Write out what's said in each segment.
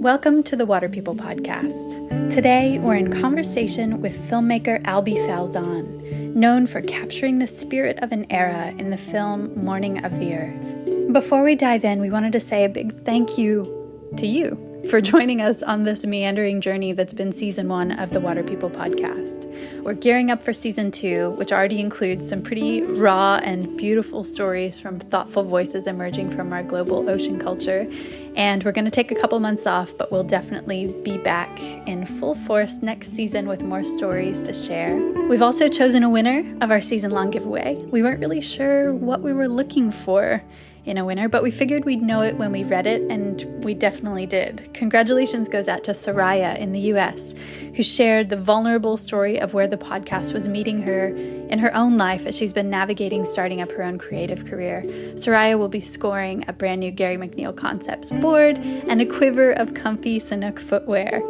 Welcome to the Water People podcast. Today, we're in conversation with filmmaker Albe Falzon, known for capturing the spirit of an era in the film Morning of the Earth. Before we dive in, we wanted to say a big thank you to you for joining us on this meandering journey that's been season 1 of the Water People podcast. We're gearing up for season 2, which already includes some pretty raw and beautiful stories from thoughtful voices emerging from our global ocean culture. And we're going to take a couple months off, but we'll definitely be back in full force next season with more stories to share. We've also chosen a winner of our season-long giveaway. We weren't really sure what we were looking for in a winner, but we figured we'd know it when we read it, and we definitely did. Congratulations goes out to Soraya in the US, who shared the vulnerable story of where the podcast was meeting her in her own life as she's been navigating starting up her own creative career. Soraya will be scoring a brand new Gary McNeil Concepts board and a quiver of comfy Sanuk footwear.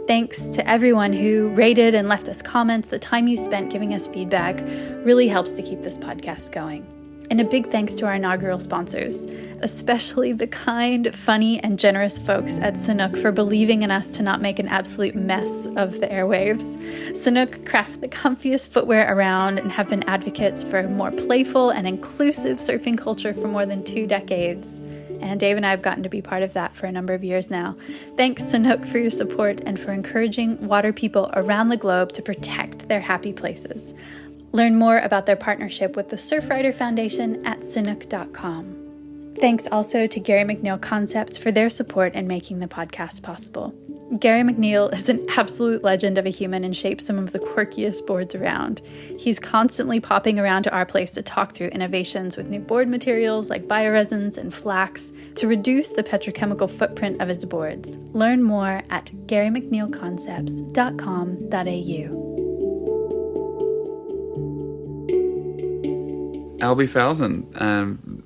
Thanks to everyone who rated and left us comments. The time you spent giving us feedback really helps to keep this podcast going. And a big thanks to our inaugural sponsors, especially the kind, funny, and generous folks at Sanuk for believing in us to not make an absolute mess of the airwaves. Sanuk craft the comfiest footwear around and have been advocates for a more playful and inclusive surfing culture for more than 2 decades. And Dave and I have gotten to be part of that for a number of years now. Thanks, Sanuk, for your support and for encouraging water people around the globe to protect their happy places. Learn more about their partnership with the Surfrider Foundation at Sanuk.com. Thanks also to Gary McNeil Concepts for their support in making the podcast possible. Gary McNeil is an absolute legend of a human and shapes some of the quirkiest boards around. He's constantly popping around to our place to talk through innovations with new board materials like bioresins and flax to reduce the petrochemical footprint of his boards. Learn more at GaryMcNeilConcepts.com.au. Albe Falzon,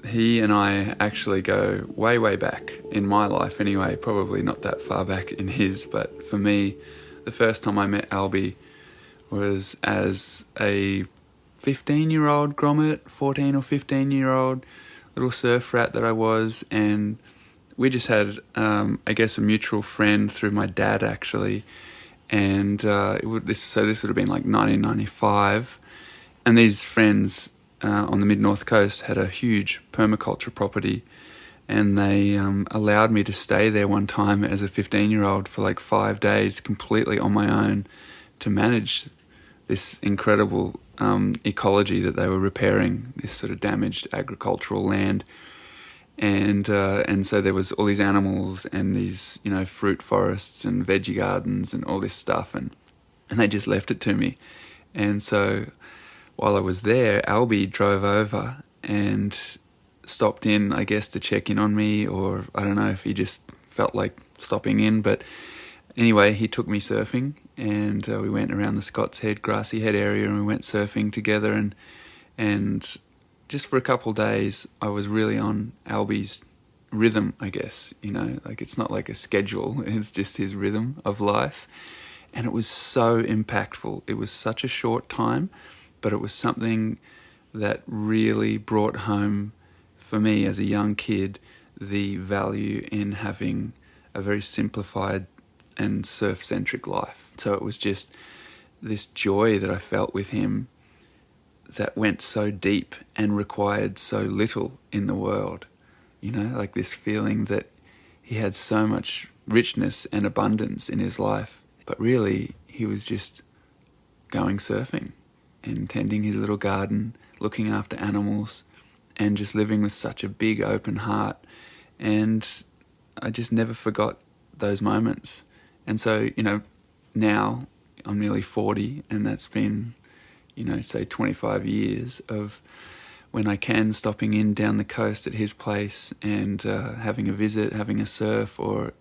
he and I actually go way, way back in my life anyway, probably not that far back in his, but for me, the first time I met Albe was as a 15-year-old grommet, 14 or 15-year-old little surf rat that I was, and we just had, I guess, a mutual friend through my dad actually, and this would have been like 1995, and these friends on the mid-north coast had a huge permaculture property, and they allowed me to stay there one time as a 15-year-old for like 5 days completely on my own to manage this incredible ecology that they were repairing, this sort of damaged agricultural land. And so there was all these animals and these, fruit forests and veggie gardens and all this stuff, and they just left it to me. And so while I was there, Albe drove over and stopped in, I guess, to check in on me, or I don't know if he just felt like stopping in. But anyway, he took me surfing, and we went around the Scott's Head, Grassy Head area, and we went surfing together. And just for a couple of days, I was really on Albe's rhythm, I guess. Like it's not like a schedule; it's just his rhythm of life, and it was so impactful. It was such a short time, but it was something that really brought home for me as a young kid the value in having a very simplified and surf-centric life. So it was just this joy that I felt with him that went so deep and required so little in the world. Like this feeling that he had so much richness and abundance in his life, but really he was just going surfing and tending his little garden, looking after animals, and just living with such a big open heart. And I just never forgot those moments. And so, now I'm nearly 40, and that's been, say 25 years of when I can stopping in down the coast at his place and having a visit, having a surf, or,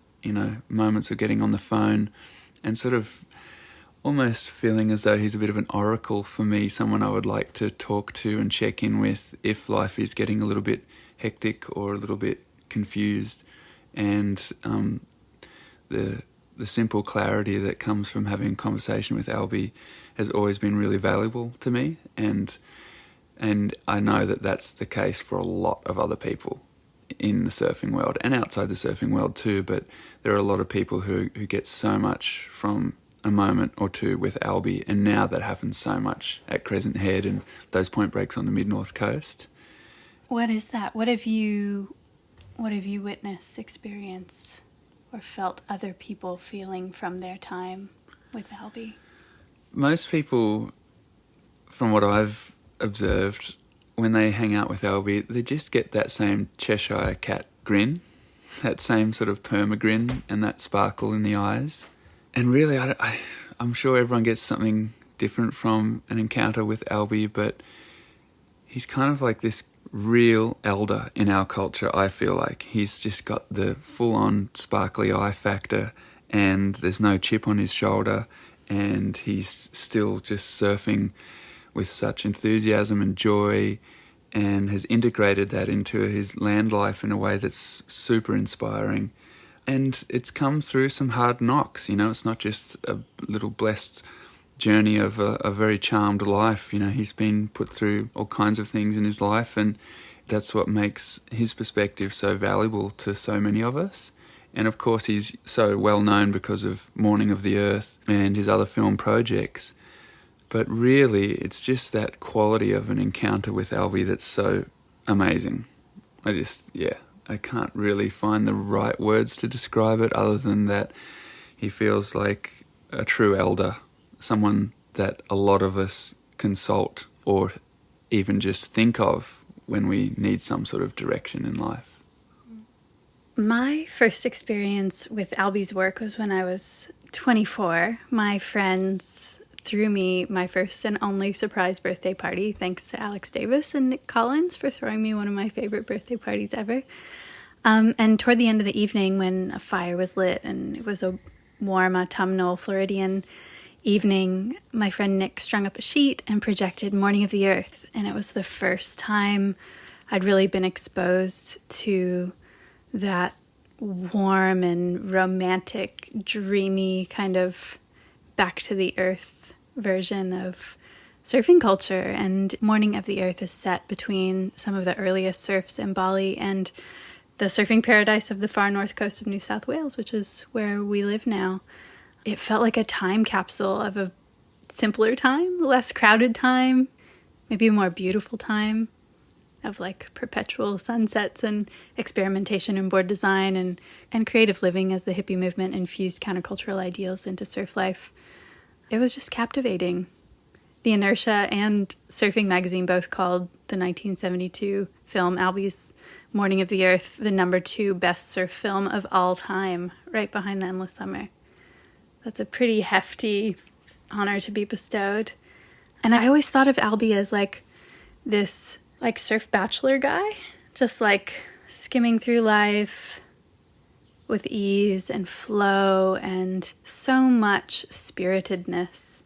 moments of getting on the phone and sort of almost feeling as though he's a bit of an oracle for me, someone I would like to talk to and check in with if life is getting a little bit hectic or a little bit confused. And the simple clarity that comes from having a conversation with Albe has always been really valuable to me, and I know that that's the case for a lot of other people in the surfing world and outside the surfing world too, but there are a lot of people who get so much from a moment or two with Albe, and now that happens so much at Crescent Head and those point breaks on the mid-north coast. What is that? What have you witnessed, experienced, or felt other people feeling from their time with Albe? Most people, from what I've observed, when they hang out with Albe, they just get that same Cheshire cat grin, that same sort of perma grin and that sparkle in the eyes. And really, I'm sure everyone gets something different from an encounter with Albe, but he's kind of like this real elder in our culture, I feel like. He's just got the full-on sparkly eye factor, and there's no chip on his shoulder, and he's still just surfing with such enthusiasm and joy, and has integrated that into his land life in a way that's super inspiring. And it's come through some hard knocks, you know. It's not just a little blessed journey of a very charmed life. You know, he's been put through all kinds of things in his life, and that's what makes his perspective so valuable to so many of us. And of course, he's so well known because of Morning of the Earth and his other film projects. But really, it's just that quality of an encounter with Albe that's so amazing. I can't really find the right words to describe it other than that he feels like a true elder, someone that a lot of us consult or even just think of when we need some sort of direction in life. My first experience with Albe's work was when I was 24. My friends threw me my first and only surprise birthday party, thanks to Alex Davis and Nick Collins for throwing me one of my favorite birthday parties ever. And toward the end of the evening, when a fire was lit and it was a warm autumnal Floridian evening, my friend Nick strung up a sheet and projected Morning of the Earth. And it was the first time I'd really been exposed to that warm and romantic, dreamy kind of back to the earth version of surfing culture. And Morning of the Earth is set between some of the earliest surfs in Bali and the surfing paradise of the far north coast of New South Wales, which is where we live now. It felt like a time capsule of a simpler time, less crowded time, maybe a more beautiful time of like perpetual sunsets and experimentation in board design and creative living as the hippie movement infused countercultural ideals into surf life. It was just captivating. The Inertia and Surfing Magazine both called the 1972 film Albe's Morning of the Earth the #2 best surf film of all time, right behind The Endless Summer. That's a pretty hefty honor to be bestowed. And I always thought of Albe as like this like surf bachelor guy, just like skimming through life with ease and flow and so much spiritedness.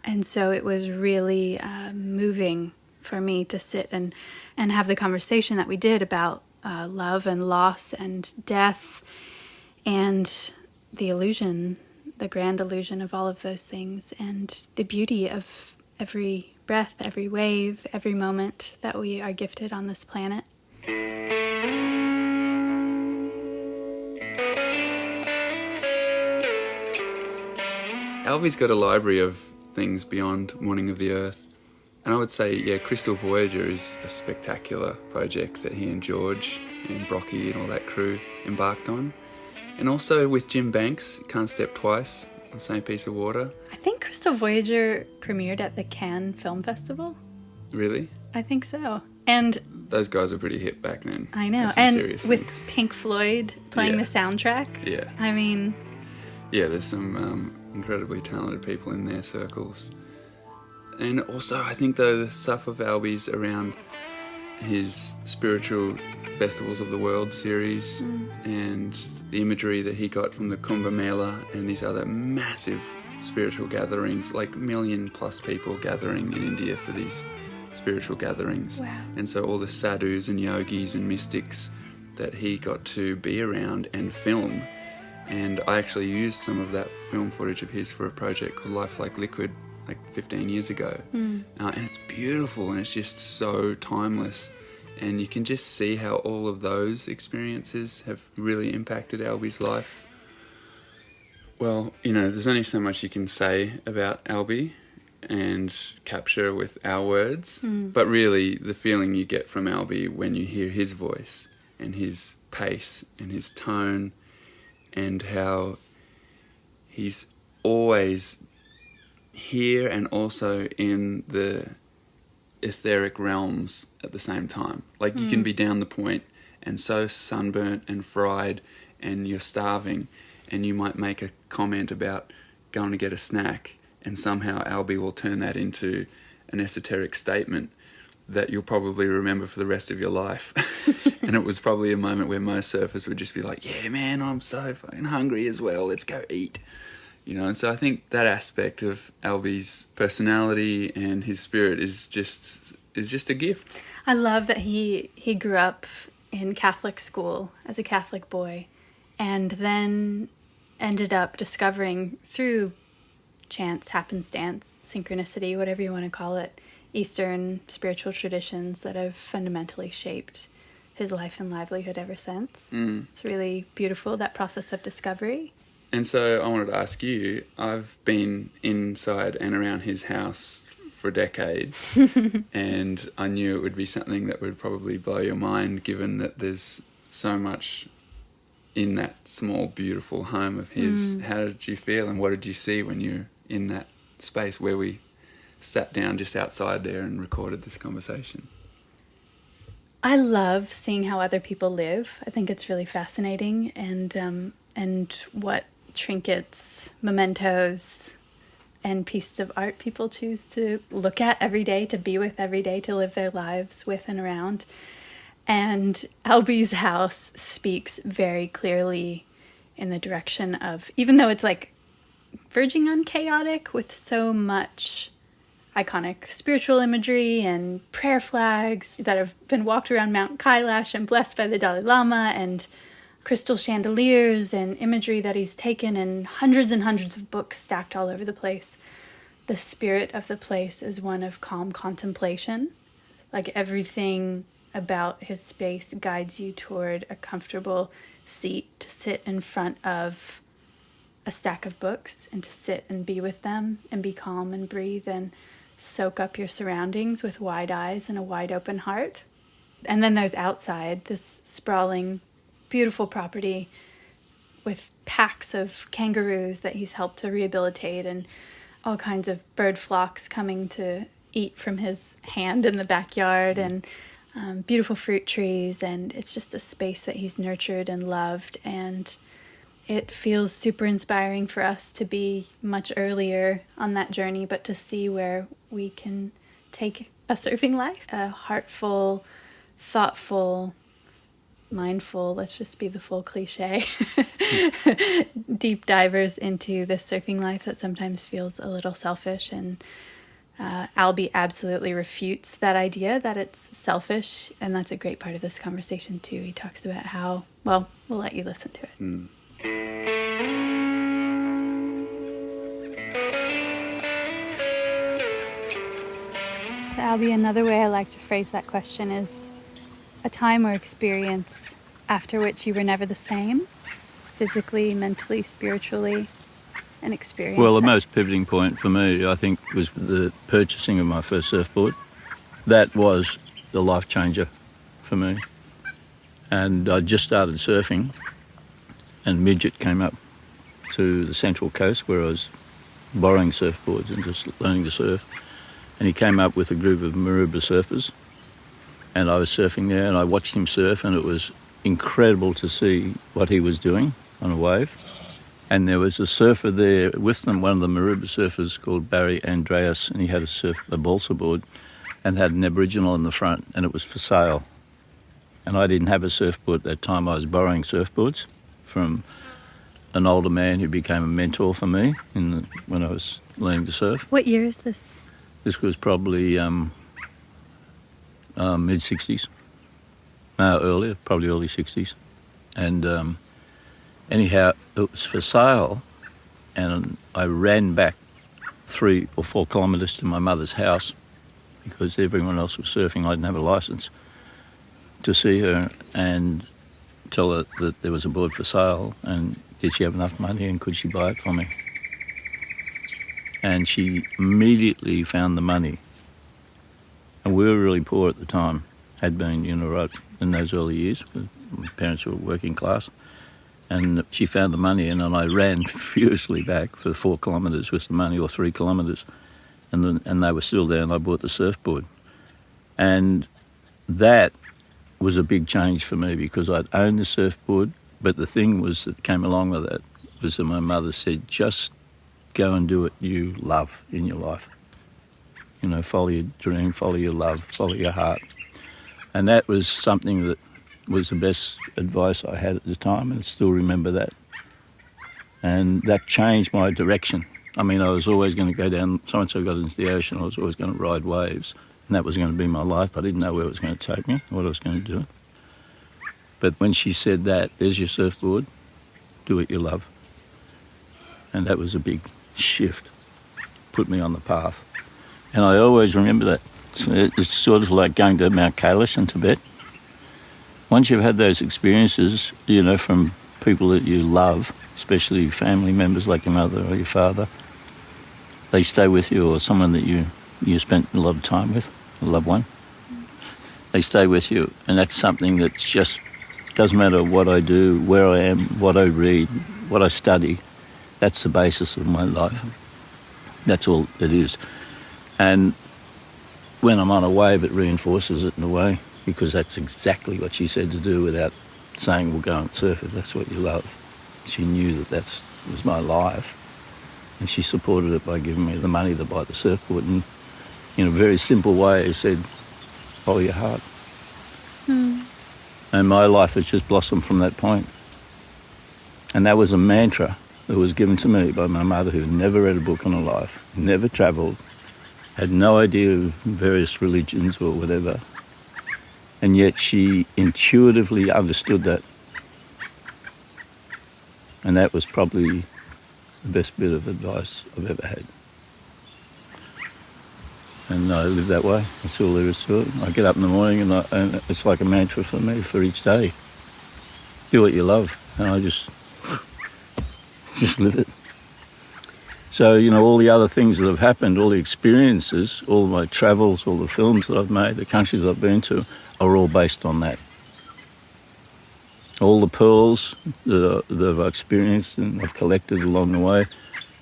And so it was really moving for me to sit and have the conversation that we did about love and loss and death and the illusion, the grand illusion of all of those things, and the beauty of every breath, every wave, every moment that we are gifted on this planet. Albe's got a library of things beyond Morning of the Earth. And I would say, Crystal Voyager is a spectacular project that he and George and Brocky and all that crew embarked on. And also with Jim Banks, Can't Step Twice, on the same piece of water. I think Crystal Voyager premiered at the Cannes Film Festival. Really? I think so. And those guys are pretty hip back then. I know. And with Pink Floyd playing the soundtrack. Yeah. I mean... Yeah, there's some incredibly talented people in their circles. And also, I think, though, the stuff of Albe's around his spiritual Festivals of the World series and the imagery that he got from the Kumbh Mela and these other massive spiritual gatherings, like 1 million+ people gathering in India for these spiritual gatherings. Wow. And so all the sadhus and yogis and mystics that he got to be around and film. And I actually used some of that film footage of his for a project called Life Like Liquid, like 15 years ago. And it's beautiful and it's just so timeless. And you can just see how all of those experiences have really impacted Albe's life. Well, there's only so much you can say about Albe and capture with our words, but really the feeling you get from Albe when you hear his voice and his pace and his tone, and how he's always here and also in the etheric realms at the same time. Like you can be down the point and so sunburnt and fried and you're starving, and you might make a comment about going to get a snack, and somehow Albe will turn that into an esoteric statement that you'll probably remember for the rest of your life. And it was probably a moment where most surfers would just be like, yeah, man, I'm so fucking hungry as well. Let's go eat. And so I think that aspect of Albe's personality and his spirit is just a gift. I love that he grew up in Catholic school as a Catholic boy, and then ended up discovering through chance, happenstance, synchronicity, whatever you want to call it, Eastern spiritual traditions that have fundamentally shaped his life and livelihood ever since. It's really beautiful, that process of discovery. And so I wanted to ask you, I've been inside and around his house for decades, and I knew it would be something that would probably blow your mind, given that there's so much in that small, beautiful home of his. How did you feel, and what did you see when you were in that space where we sat down just outside there and recorded this conversation? I love seeing how other people live. I think it's really fascinating, and what trinkets, mementos, and pieces of art people choose to look at every day, to be with every day, to live their lives with and around. And Albe's house speaks very clearly in the direction of, even though it's like verging on chaotic with so much iconic spiritual imagery and prayer flags that have been walked around Mount Kailash and blessed by the Dalai Lama, and crystal chandeliers and imagery that he's taken, and hundreds of books stacked all over the place. The spirit of the place is one of calm contemplation. Like everything about his space guides you toward a comfortable seat to sit in front of a stack of books and to sit and be with them and be calm and breathe and soak up your surroundings with wide eyes and a wide open heart. And then there's outside, this sprawling, beautiful property with packs of kangaroos that he's helped to rehabilitate, and all kinds of bird flocks coming to eat from his hand in the backyard, and beautiful fruit trees. And it's just a space that he's nurtured and loved, and it feels super inspiring for us to be much earlier on that journey, but to see where we can take a surfing life, a heartful, thoughtful, mindful, let's just be the full cliche, deep divers into this surfing life that sometimes feels a little selfish. And Albe absolutely refutes that idea that it's selfish, and that's a great part of this conversation too. He talks about how, well, we'll let you listen to it. So Albe, another way I like to phrase that question is a time or experience after which you were never the same, physically, mentally, spiritually, an experience. Well, the most pivoting point for me, I think, was the purchasing of my first surfboard. That was the life changer for me. And I just started surfing, and Midget came up to the Central Coast where I was borrowing surfboards and just learning to surf. And he came up with a group of Maroubra surfers, and I was surfing there, and I watched him surf, and it was incredible to see what he was doing on a wave. And there was a surfer there with them, one of the Maroubra surfers called Barry Andreas, and he had a balsa board and had an Aboriginal in the front, and it was for sale. And I didn't have a surfboard at that time. I was borrowing surfboards from an older man who became a mentor for me when I was learning to surf. What year is this? This was probably mid-60s. No, earlier, probably early 60s. And anyhow, it was for sale, and I ran back 3 or 4 kilometres to my mother's house because everyone else was surfing. I didn't have a licence. to see her and tell her that there was a board for sale and did she have enough money and could she buy it for me. And she immediately found the money. And we were really poor at the time, had been, right in those early years. My parents were working class. And she found the money and then I ran furiously back for 4 kilometres with the money, or 3 kilometres. And they were still there and I bought the surfboard. And that was a big change for me because I'd owned the surfboard, but the thing was that came along with that was that my mother said, just go and do what you love in your life. Follow your dream, follow your love, follow your heart. And that was something that was the best advice I had at the time, and I still remember that. And that changed my direction. I mean, I was always going to go down, once I got into the ocean, I was always going to ride waves, and that was going to be my life. I didn't know where it was going to take me, what I was going to do. But when she said that, there's your surfboard, do what you love. And that was a big shift, put me on the path. And I always remember that. It's sort of like going to Mount Kailash in Tibet. Once you've had those experiences, from people that you love, especially family members like your mother or your father, they stay with you, or someone that you spent a lot of time with, a loved one, they stay with you. And that's something that just doesn't matter what I do, where I am, what I read, what I study, that's the basis of my life. That's all it is. And when I'm on a wave, it reinforces it in a way, because that's exactly what she said to do without saying, well, go and surf if that's what you love. She knew that was my life. And she supported it by giving me the money to buy the surfboard. And in a very simple way, said, follow your heart. And my life has just blossomed from that point. And that was a mantra that was given to me by my mother, who never read a book in her life, never travelled, had no idea of various religions or whatever. And yet she intuitively understood that. And that was probably the best bit of advice I've ever had. And I live that way. That's all there is to it. I get up in the morning and it's like a mantra for me for each day. Do what you love. And I just live it. So, all the other things that have happened, all the experiences, all my travels, all the films that I've made, the countries I've been to, are all based on that. All the pearls that I've experienced and I've collected along the way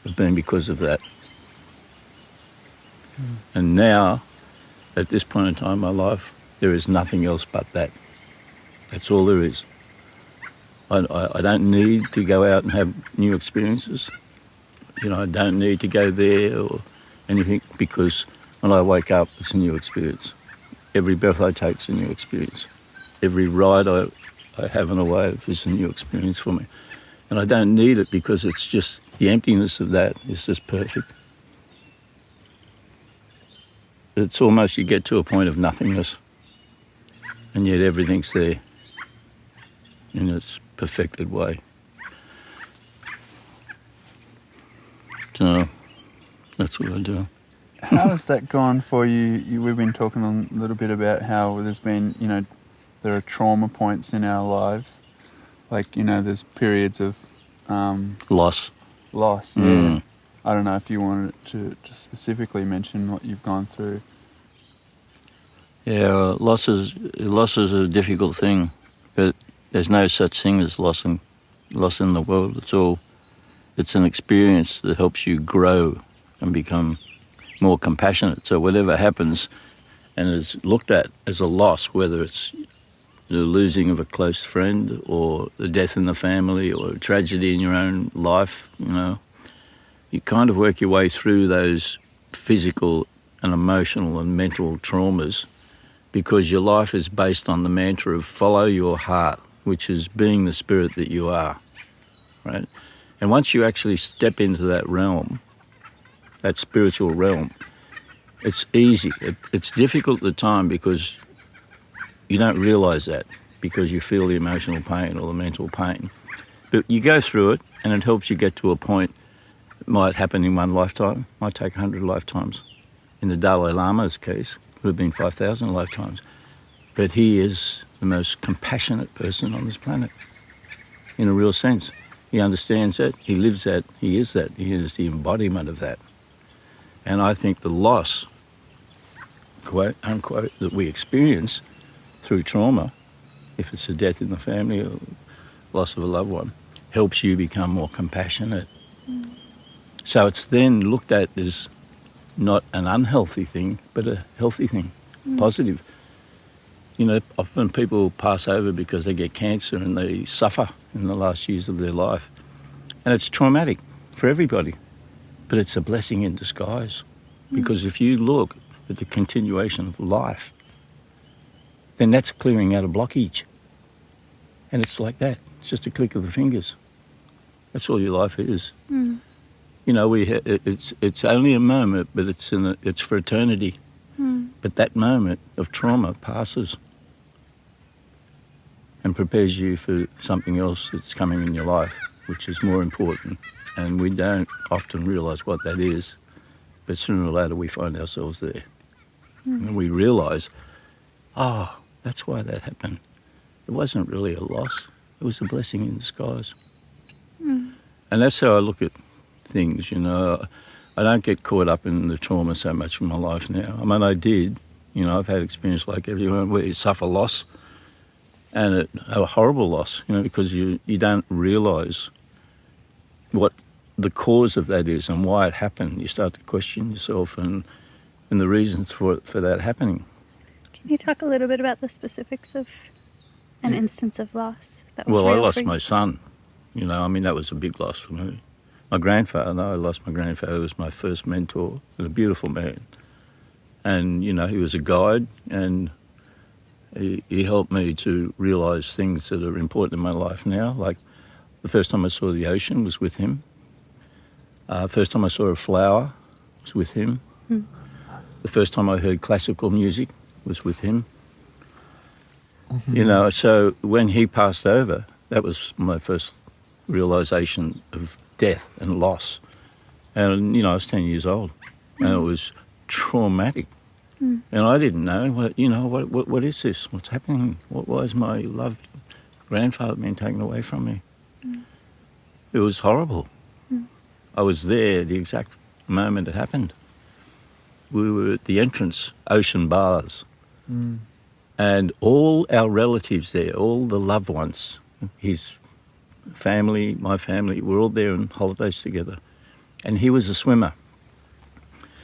have been because of that. And now, at this point in time in my life, there is nothing else but that. That's all there is. I don't need to go out and have new experiences. I don't need to go there or anything, because when I wake up, it's a new experience. Every breath I take is a new experience. Every ride I have on a wave is a new experience for me. And I don't need it, because it's just, the emptiness of that is just perfect. It's almost, you get to a point of nothingness, and yet everything's there in its perfected way. So that's what I do. How has that gone for you? We've been talking a little bit about how there's been, there are trauma points in our lives. Like, there's periods of... Loss. Yeah. I don't know if you wanted to specifically mention what you've gone through. Yeah, loss is a difficult thing, but there's no such thing as loss in the world. It's an experience that helps you grow and become more compassionate. So whatever happens and is looked at as a loss, whether it's the losing of a close friend or the death in the family or a tragedy in your own life, you kind of work your way through those physical and emotional and mental traumas, because your life is based on the mantra of follow your heart, which is being the spirit that you are, right? And once you actually step into that realm, that spiritual realm, it's easy. It's difficult at the time because you don't realise that, because you feel the emotional pain or the mental pain. But you go through it and it helps you get to a point. It might happen in one lifetime, might take 100 lifetimes. In the Dalai Lama's case, it would have been 5,000 lifetimes. But he is the most compassionate person on this planet, in a real sense. He understands that, he lives that, he is the embodiment of that. And I think the loss, quote unquote, that we experience through trauma, if it's a death in the family or loss of a loved one, helps you become more compassionate. So it's then looked at as not an unhealthy thing, but a healthy thing, positive. You know, often people pass over because they get cancer and they suffer in the last years of their life. And it's traumatic for everybody, but it's a blessing in disguise. Because if you look at the continuation of life, then that's clearing out a blockage. And it's like that. It's just a click of the fingers. That's all your life is. You know, it's only a moment, but it's for eternity. But that moment of trauma passes and prepares you for something else that's coming in your life, which is more important. And we don't often realise what that is, but sooner or later we find ourselves there. And we realise, that's why that happened. It wasn't really a loss. It was a blessing in disguise. And that's how I look at things, you know. I don't get caught up in the trauma so much in my life now. I mean, I did. You know, I've had experience like everyone where you suffer loss, and a horrible loss, you know, because you don't realise what the cause of that is and why it happened. You start to question yourself and the reasons for that happening. Can you talk a little bit about the specifics of an instance of loss? That was Well, I real lost for you? my son. You know, I mean, that was a big loss for me. My grandfather, I lost my grandfather. He was my first mentor and a beautiful man. And, you know, he was a guide, and he helped me to realise things that are important in my life now. Like the first time I saw the ocean was with him. First time I saw a flower was with him. The first time I heard classical music was with him. You know, so when he passed over, that was my first realisation of death and loss. And, you know, I was 10 years old, and it was traumatic. And I didn't know, what is this? What's happening? Why is my loved grandfather being taken away from me? It was horrible. I was there the exact moment it happened. We were at the entrance, Ocean Bars, and all our relatives there, all the loved ones, his family, my family, we're all there on holidays together. And he was a swimmer.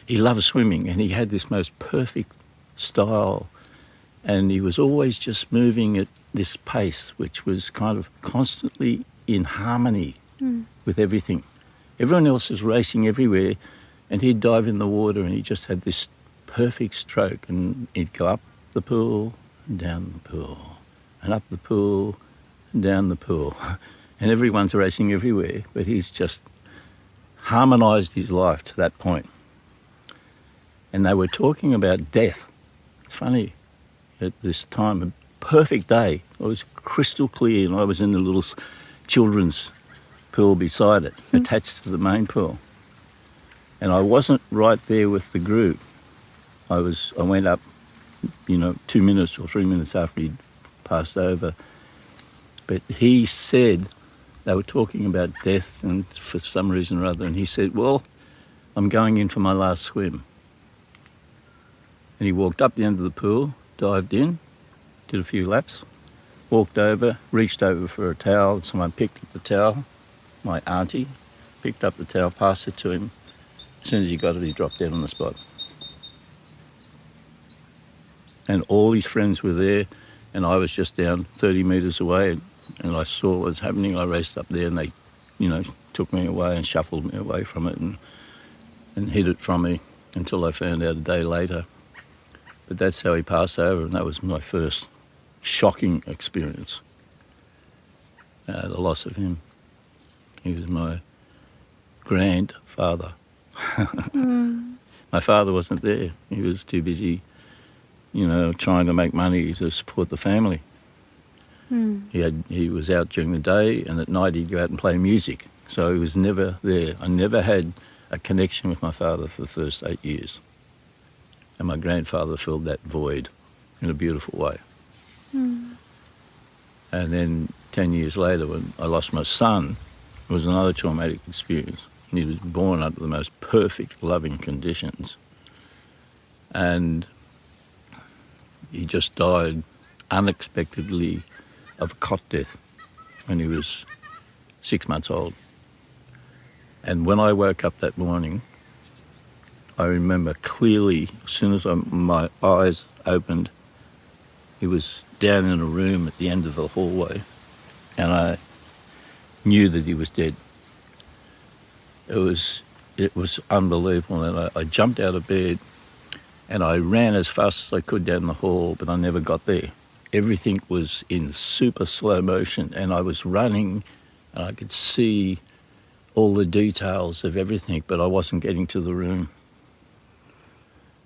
He loved swimming, and he had this most perfect style, and he was always just moving at this pace, which was kind of constantly in harmony with everything. Everyone else was racing everywhere, and he'd dive in the water, and he just had this perfect stroke, and he'd go up the pool and down the pool, and up the pool and down the pool. And everyone's racing everywhere, but he's just harmonised his life to that point. And they were talking about death. It's funny, at this time, a perfect day. It was crystal clear, and I was in the little children's pool beside it, attached to the main pool. And I wasn't right there with the group. I went up, 2 minutes or 3 minutes after he'd passed over. But he said, they were talking about death, and for some reason or other, and he said, well, I'm going in for my last swim. And he walked up the end of the pool, dived in, did a few laps, walked over, reached over for a towel, and someone picked up the towel. My auntie picked up the towel, passed it to him. As soon as he got it, he dropped dead on the spot. And all his friends were there, and I was just down 30 metres away, and I saw what was happening. I raced up there, and they, took me away and shuffled me away from it and hid it from me until I found out a day later. But that's how he passed over, and that was my first shocking experience, the loss of him. He was my grandfather. My father wasn't there. He was too busy, trying to make money to support the family. He was out during the day, and at night he'd go out and play music. So he was never there. I never had a connection with my father for the first 8 years. And my grandfather filled that void in a beautiful way. And then 10 years later, when I lost my son, it was another traumatic experience. He was born under the most perfect, loving conditions. And he just died unexpectedly of a cot death when he was 6 months old. And when I woke up that morning, I remember clearly, as soon as my eyes opened, he was down in a room at the end of the hallway, and I knew that he was dead. It was unbelievable, and I jumped out of bed and I ran as fast as I could down the hall, but I never got there. Everything was in super slow motion, and I was running and I could see all the details of everything, but I wasn't getting to the room.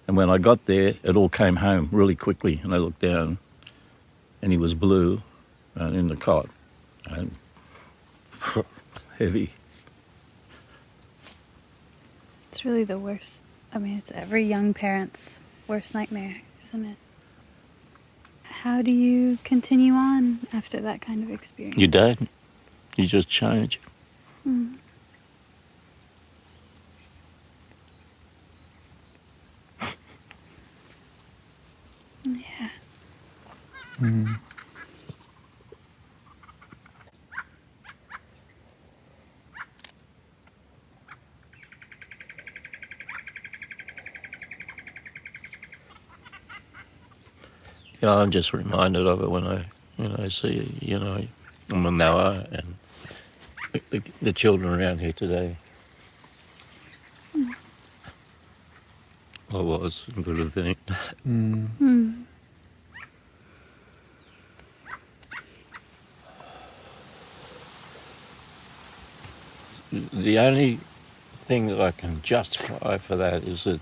And when I got there, it all came home really quickly, and I looked down and he was blue and in the cot and heavy. It's really the worst. I mean, it's every young parent's worst nightmare, isn't it? How do you continue on after that kind of experience? You don't. You just change. Mm. Yeah. Mm. You know, I'm just reminded of it when I see, Noah and the children around here today. Mm. I was and could have been. Mm. Mm. The only thing that I can justify for that is that,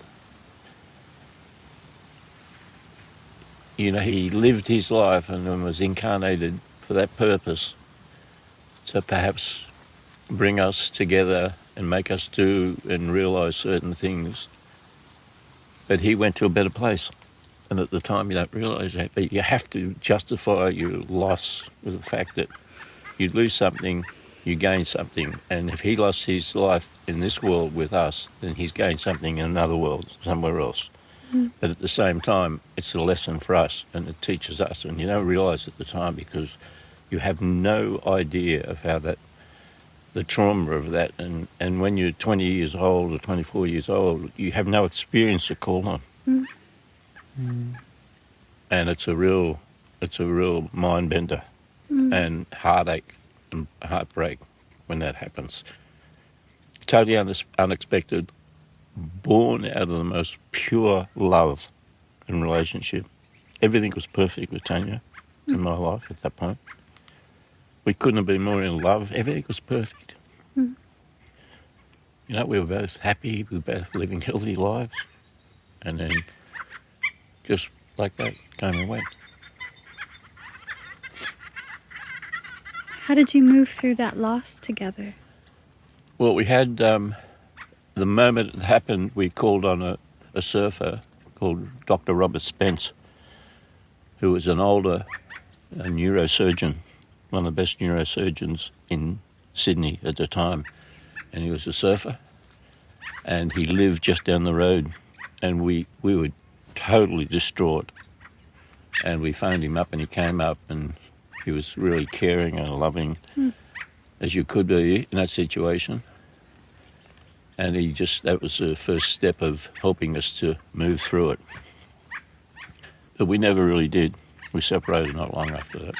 he lived his life and was incarnated for that purpose, to perhaps bring us together and make us do and realise certain things. But he went to a better place. And at the time you don't realise that, but you have to justify your loss with the fact that you lose something, you gain something. And if he lost his life in this world with us, then he's gained something in another world, somewhere else. Mm. But at the same time, it's a lesson for us, and it teaches us. And you don't realise at the time because you have no idea of how the trauma of that. And when you're 20 years old or 24 years old, you have no experience to call on. Mm. Mm. And it's a real mind bender and heartache and heartbreak when that happens. Totally unexpected, born out of the most pure love and relationship. Everything was perfect with Tanya in my life at that point. We couldn't have been more in love. Everything was perfect. Mm. We were both happy. We were both living healthy lives. And then just like that, came and went. How did you move through that loss together? Well, we had, the moment it happened, we called on a surfer called Dr. Robert Spence, who was an older neurosurgeon, one of the best neurosurgeons in Sydney at the time. And he was a surfer, and he lived just down the road, and we were totally distraught. And we phoned him up, and he came up, and he was really caring and loving, as you could be in that situation. And that was the first step of helping us to move through it. But we never really did. We separated not long after that.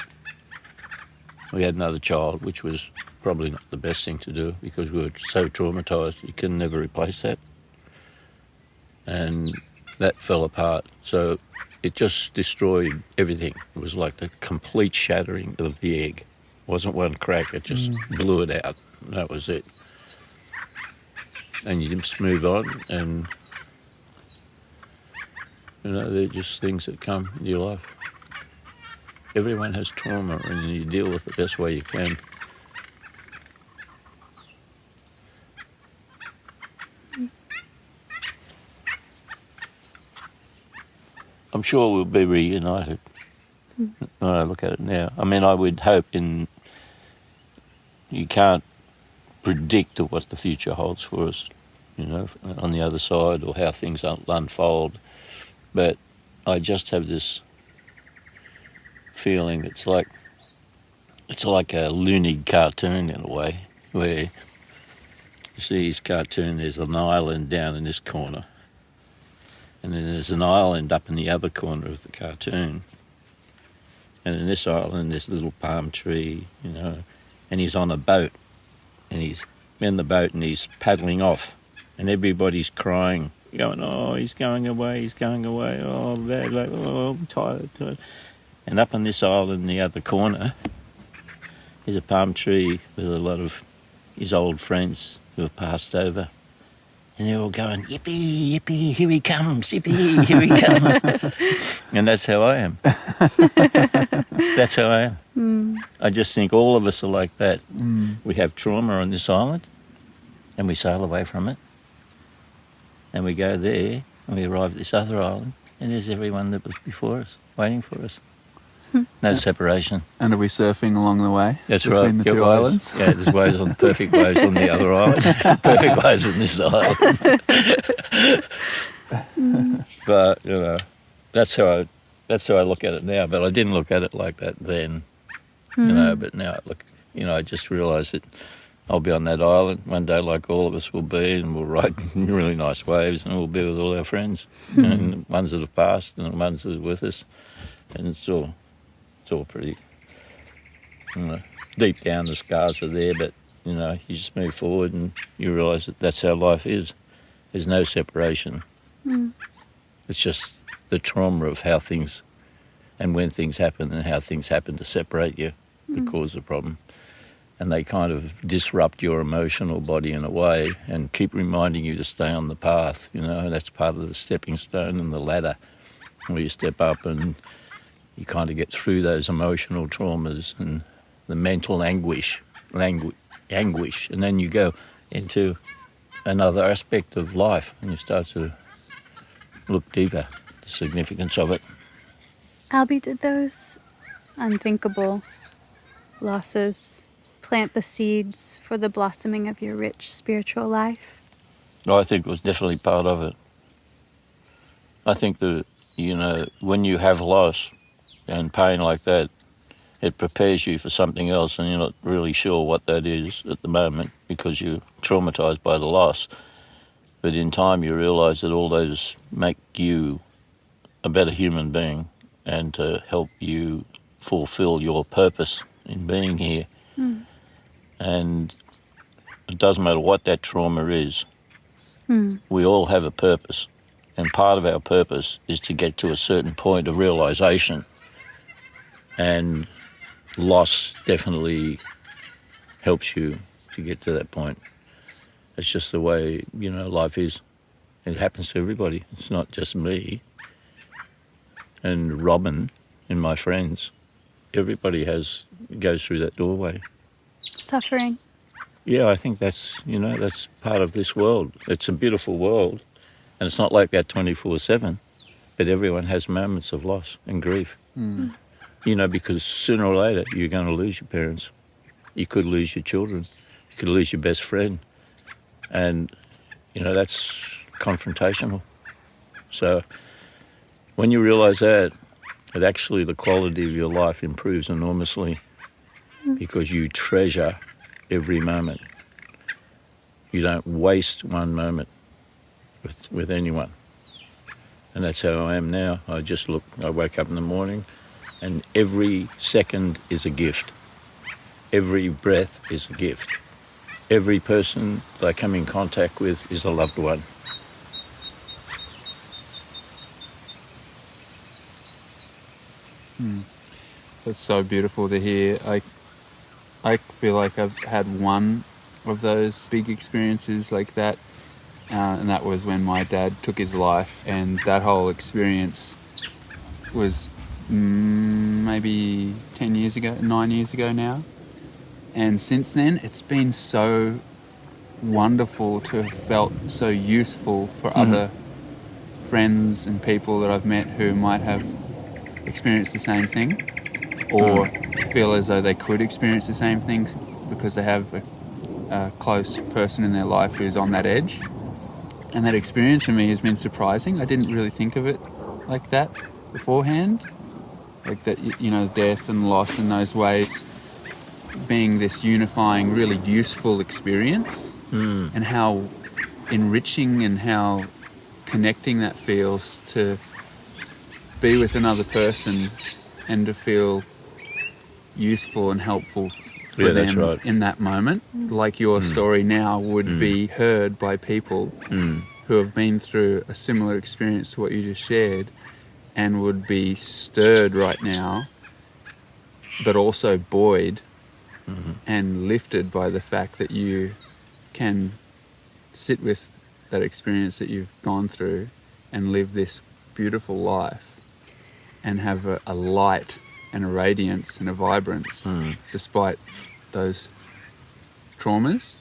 We had another child, which was probably not the best thing to do because we were so traumatised. You can never replace that. And that fell apart. So it just destroyed everything. It was like the complete shattering of the egg. It wasn't one crack, it just blew it out. And that was it. And you just move on, and they're just things that come in your life. Everyone has trauma, and you deal with it the best way you can. I'm sure we'll be reunited. when I look at it now. I mean, I would hope you can't predict what the future holds for us, on the other side, or how things unfold. But I just have this feeling it's like a loony cartoon in a way, where you see his cartoon, there's an island down in this corner, and then there's an island up in the other corner of the cartoon, and in this island there's a little palm tree, and he's on a boat, and he's in the boat and he's paddling off, and everybody's crying, going, oh, he's going away, oh, bad, oh, I'm tired. And up on this island in the other corner, there's a palm tree with a lot of his old friends who have passed over. And they're all going, yippee, yippee, here he comes, yippee, here he comes. And that's how I am. That's how I am. I just think all of us are like that. We have trauma on this island, and we sail away from it. And we go there, and we arrive at this other island, and there's everyone that was before us, waiting for us. No separation. And are we surfing along the way? That's between right. the two islands? Yeah, there's perfect waves on the other island, perfect waves on this island. But that's how I look at it now. But I didn't look at it like that then, But now I just realise that I'll be on that island one day, like all of us will be, and we'll ride really nice waves, and we'll be with all our friends, and ones that have passed and the ones that are with us, and it's all pretty, deep down the scars are there, but, you just move forward and you realise that that's how life is. There's no separation. It's just the trauma of how things and when things happen and how things happen to separate you that cause the problem. And they kind of disrupt your emotional body in a way and keep reminding you to stay on the path, that's part of the stepping stone and the ladder, where you step up and you kind of get through those emotional traumas and the mental anguish, and then you go into another aspect of life and you start to look deeper, the significance of it. Albie, did those unthinkable losses plant the seeds for the blossoming of your rich spiritual life? I think it was definitely part of it. I think that, when you have loss and pain like that, it prepares you for something else, and you're not really sure what that is at the moment because you're traumatised by the loss. But in time you realise that all those make you a better human being and to help you fulfil your purpose in being here. And it doesn't matter what that trauma is. We all have a purpose, and part of our purpose is to get to a certain point of realisation. And loss definitely helps you to get to that point. It's just the way, life is. It happens to everybody. It's not just me and Robin and my friends. Everybody goes through that doorway. Suffering. Yeah, I think that's part of this world. It's a beautiful world, and it's not like that 24/7, but everyone has moments of loss and grief. Because sooner or later you're going to lose your parents. You could lose your children. You could lose your best friend. And, that's confrontational. So when you realise that actually the quality of your life improves enormously because you treasure every moment. You don't waste one moment with anyone. And that's how I am now. I wake up in the morning, and every second is a gift. Every breath is a gift. Every person that I come in contact with is a loved one. That's so beautiful to hear. I feel like I've had one of those big experiences like that, and that was when my dad took his life, and that whole experience was maybe 9 years ago now. And since then, it's been so wonderful to have felt so useful for other friends and people that I've met who might have experience the same thing, or feel as though they could experience the same things because they have a close person in their life who's on that edge. And that experience for me has been surprising. I didn't really think of it like that beforehand. Like that, death and loss in those ways being this unifying, really useful experience, and how enriching and how connecting that feels to be with another person and to feel useful and helpful for them in that moment. Like your story now would be heard by people who have been through a similar experience to what you just shared and would be stirred right now, but also buoyed and lifted by the fact that you can sit with that experience that you've gone through and live this beautiful life and have a light and a radiance and a vibrance despite those traumas,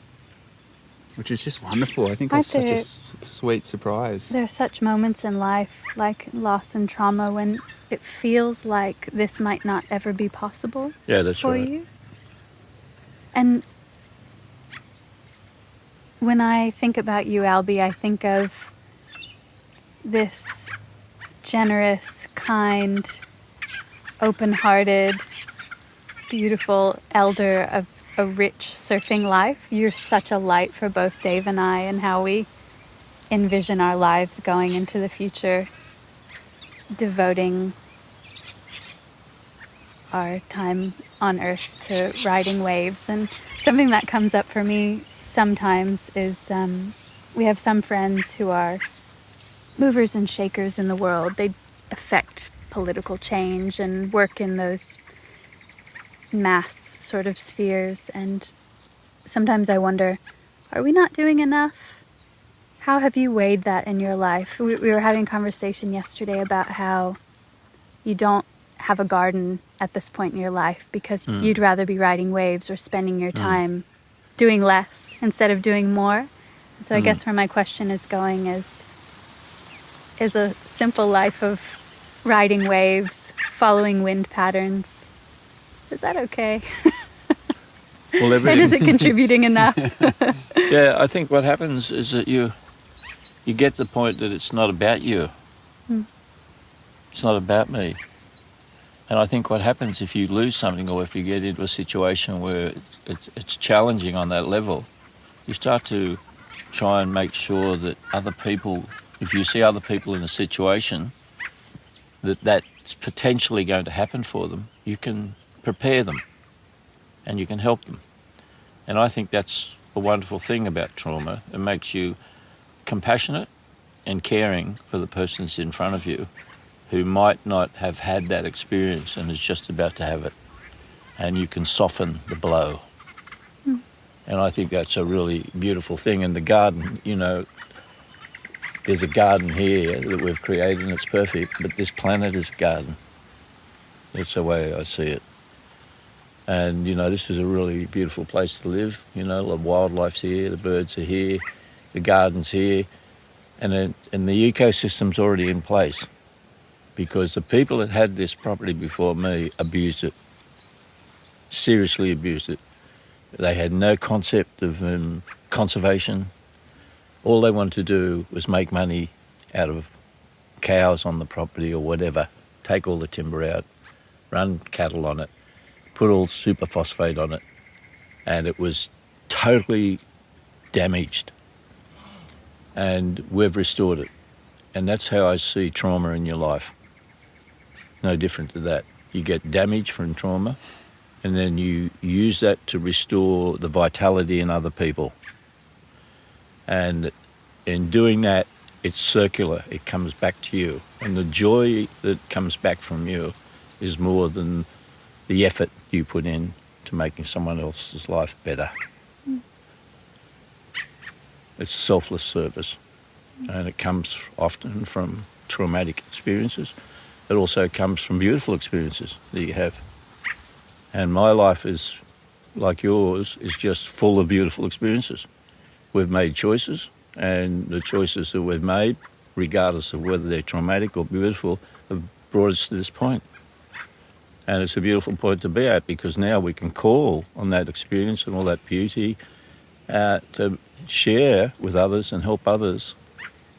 which is just wonderful. I think that's such a sweet surprise. There are such moments in life, like loss and trauma, when it feels like this might not ever be possible for you. And when I think about you, Albe, I think of this generous, kind, open-hearted, beautiful elder of a rich surfing life. You're such a light for both Dave and I and how we envision our lives going into the future, devoting our time on earth to riding waves. And something that comes up for me sometimes is we have some friends who are movers and shakers in the world. They affect political change and work in those mass sort of spheres. And sometimes I wonder, are we not doing enough? How have you weighed that in your life? We were having a conversation yesterday about how you don't have a garden at this point in your life because you'd rather be riding waves or spending your time doing less instead of doing more. And so I guess where my question is going is a simple life of riding waves, following wind patterns, is that okay? Well, and is it contributing enough? Yeah, I think what happens is that you get to the point that it's not about you. It's not about me. And I think what happens if you lose something or if you get into a situation where it's challenging on that level, you start to try and make sure that other people, if you see other people in a situation that's potentially going to happen for them, you can prepare them and you can help them. And I think that's a wonderful thing about trauma. It makes you compassionate and caring for the persons in front of you who might not have had that experience and is just about to have it. And you can soften the blow. And I think that's a really beautiful thing. And the garden, there's a garden here that we've created and it's perfect, but this planet is a garden. That's the way I see it. And, this is a really beautiful place to live. The wildlife's here, the birds are here, the garden's here, and the ecosystem's already in place. Because the people that had this property before me abused it, seriously abused it. They had no concept of conservation. All they wanted to do was make money out of cows on the property or whatever, take all the timber out, run cattle on it, put all superphosphate on it, and it was totally damaged. And we've restored it. And that's how I see trauma in your life. No different to that. You get damage from trauma and then you use that to restore the vitality in other people. And in doing that, it's circular. It comes back to you. And the joy that comes back from you is more than the effort you put in to making someone else's life better. It's selfless service. And it comes often from traumatic experiences. It also comes from beautiful experiences that you have. And my life is, like yours, is just full of beautiful experiences. We've made choices, and the choices that we've made, regardless of whether they're traumatic or beautiful, have brought us to this point. And it's a beautiful point to be at, because now we can call on that experience and all that beauty to share with others and help others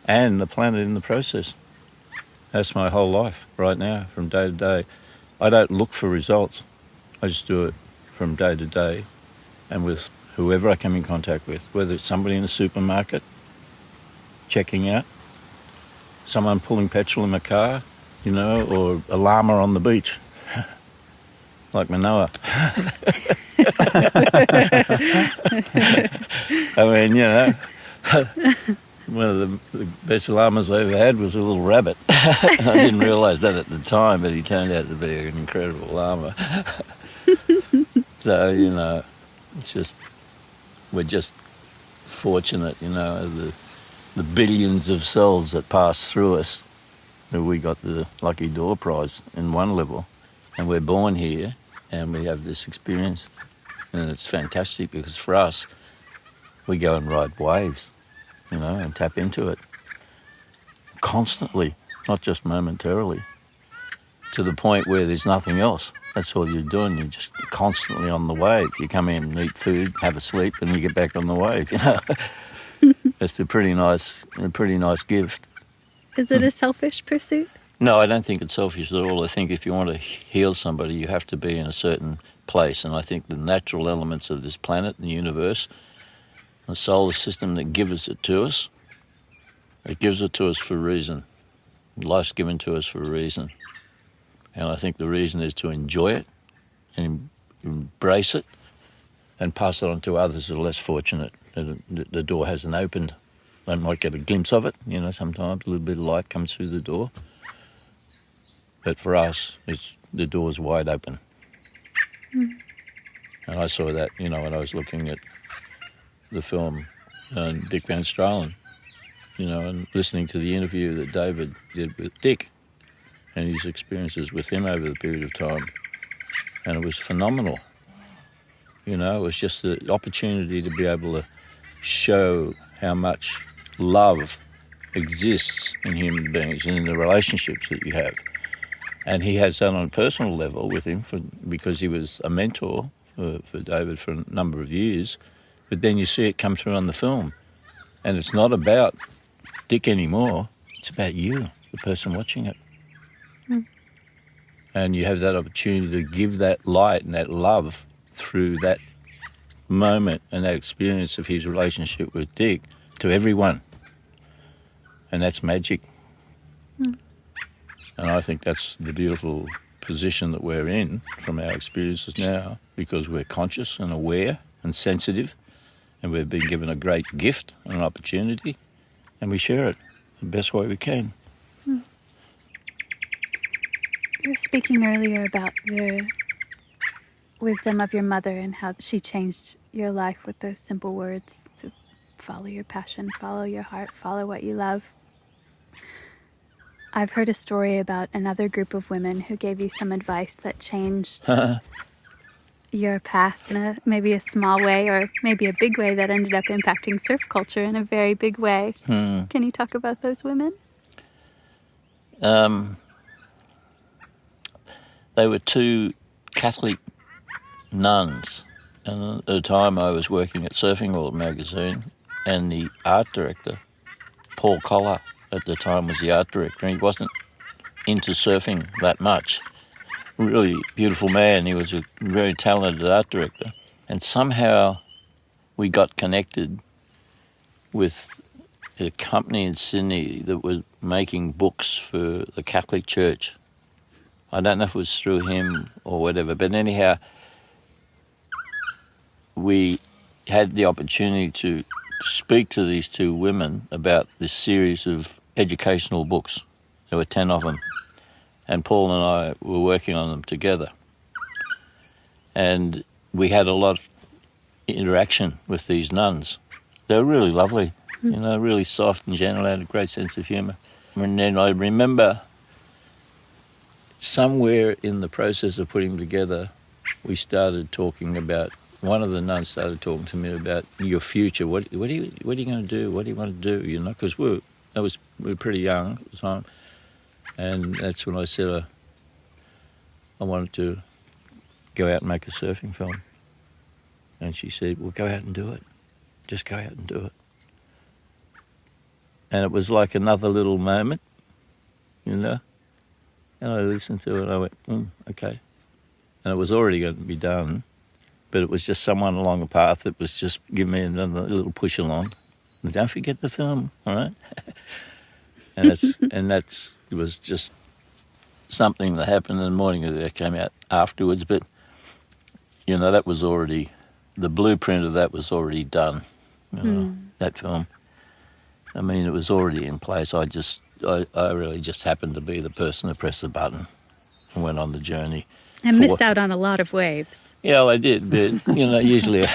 and the planet in the process. That's my whole life right now, from day to day. I don't look for results. I just do it from day to day and with whoever I come in contact with, whether it's somebody in the supermarket, checking out, someone pulling petrol in my car, or a llama on the beach, like Manoa. I mean, one of the best llamas I ever had was a little rabbit. I didn't realise that at the time, but he turned out to be an incredible llama. So, we're just fortunate, the billions of cells that pass through us. We got the lucky door prize in one level, and we're born here and we have this experience, and it's fantastic because for us, we go and ride waves, and tap into it constantly, not just momentarily, to the point where there's nothing else. That's all you're doing. You're just constantly on the wave. You come in and eat food, have a sleep, and you get back on the wave. It's a pretty nice gift. Is it a selfish pursuit? No, I don't think it's selfish at all. I think if you want to heal somebody, you have to be in a certain place. And I think the natural elements of this planet and the universe, the solar system that gives it to us, it gives it to us for a reason. Life's given to us for a reason. And I think the reason is to enjoy it and embrace it and pass it on to others that are less fortunate. The door hasn't opened. They might get a glimpse of it, sometimes a little bit of light comes through the door. But for us, the door's wide open. Mm. And I saw that, when I was looking at the film Dick Van Stralen, and listening to the interview that David did with Dick and his experiences with him over the period of time. And it was phenomenal. It was just the opportunity to be able to show how much love exists in human beings and in the relationships that you have. And he has that on a personal level with him because he was a mentor for David for a number of years. But then you see it come through on the film. And it's not about Dick anymore. It's about you, the person watching it. Mm. And you have that opportunity to give that light and that love through that moment and that experience of his relationship with Dick to everyone. And that's magic. Mm. And I think that's the beautiful position that we're in from our experiences now, because we're conscious and aware and sensitive, and we've been given a great gift and an opportunity, and we share it the best way we can. Mm. You were speaking earlier about the wisdom of your mother and how she changed your life with those simple words to follow your passion, follow your heart, follow what you love. I've heard a story about another group of women who gave you some advice that changed your path in maybe a small way or maybe a big way that ended up impacting surf culture in a very big way. Can you talk about those women? They were two Catholic nuns. And at the time I was working at Surfing World magazine, and the art director, Paul Collar, at the time was the art director, and he wasn't into surfing that much. Really beautiful man. He was a very talented art director. And somehow we got connected with a company in Sydney that was making books for the Catholic Church. I don't know if it was through him or whatever, but anyhow, we had the opportunity to speak to these two women about this series of educational books. There were 10 of them. And Paul and I were working on them together. And we had a lot of interaction with these nuns. They were really lovely, really soft and gentle, had a great sense of humour. And then I remember somewhere in the process of putting them together, we started talking about, one of the nuns started talking to me about your future. What are you going to do? What do you want to do? Because we were pretty young at the time. And that's when I said I wanted to go out and make a surfing film. And she said, well, go out and do it. Just go out and do it. And it was like another little moment, you know. And I listened to it and I went, okay. And it was already going to be done, but it was just someone along the path that was just giving me another little push along. And don't forget the film, all right? It was just something that happened in the morning that came out afterwards. But, you know, that was already, the blueprint of that was already done, you know, that film. I mean, it was already in place. I really just happened to be the person that pressed the button and went on the journey. And missed out on a lot of waves. Yeah, well, I did, but, you know, usually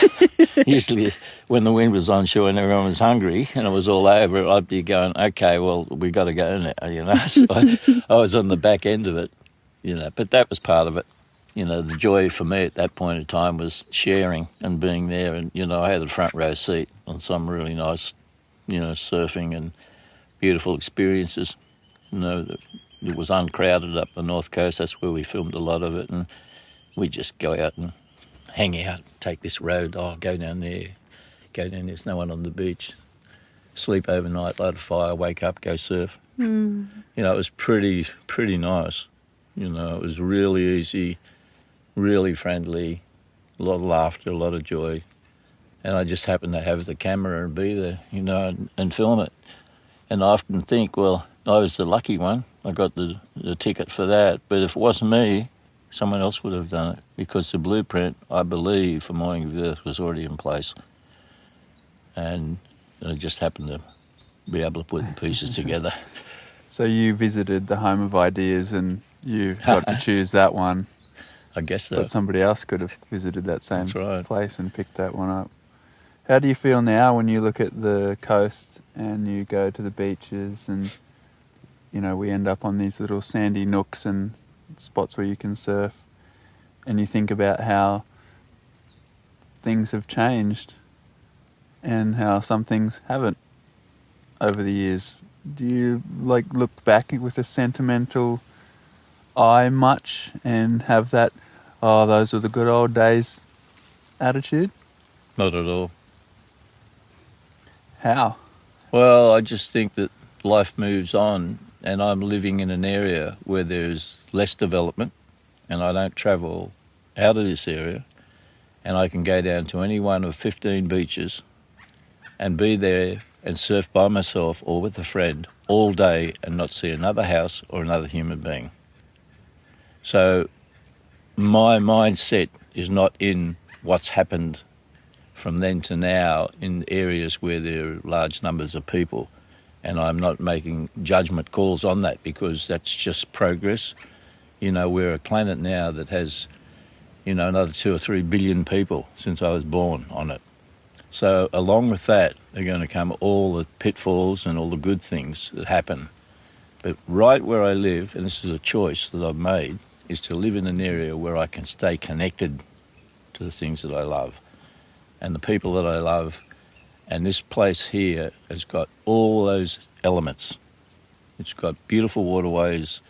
when the wind was onshore and everyone was hungry and it was all over, I'd be going, okay, well, we got to go now, you know. So I was on the back end of it, you know, but that was part of it. You know, the joy for me at that point in time was sharing and being there. And, you know, I had a front row seat on some really nice, you know, surfing and beautiful experiences. You know, it was uncrowded up the north coast. That's where we filmed a lot of it. And we just go out and hang out, take this road. Oh, go down there. There's no one on the beach. Sleep overnight, light a fire, wake up, go surf. You know, it was pretty nice. You know, it was really easy, really friendly, a lot of laughter, a lot of joy. And I just happened to have the camera and be there, you know, and film it. And I often think, well, I was the lucky one. I got the ticket for that. But if it wasn't me, someone else would have done it, because the blueprint, I believe, for Morning of the Earth was already in place. And I just happened to be able to put the pieces together. So you visited the home of ideas and you got to choose that one. I guess so. But somebody else could have visited that same That's right. place and picked that one up. How do you feel now when you look at the coast and you go to the beaches and, you know, we end up on these little sandy nooks and spots where you can surf, and you think about how things have changed and how some things haven't over the years? Do you, like, look back with a sentimental eye much and have that, oh, those were the good old days attitude? Not at all. How? Well, I just think that life moves on, and I'm living in an area where there's less development, and I don't travel out of this area, and I can go down to any one of 15 beaches and be there and surf by myself or with a friend all day and not see another house or another human being. So my mindset is not in what's happened from then to now in areas where there are large numbers of people, and I'm not making judgment calls on that, because that's just progress. You know, we're a planet now that has, you know, another 2 or 3 billion people since I was born on it. So along with that are going to come all the pitfalls and all the good things that happen. But right where I live, and this is a choice that I've made, is to live in an area where I can stay connected to the things that I love and the people that I love. And this place here has got all those elements. It's got beautiful waterways,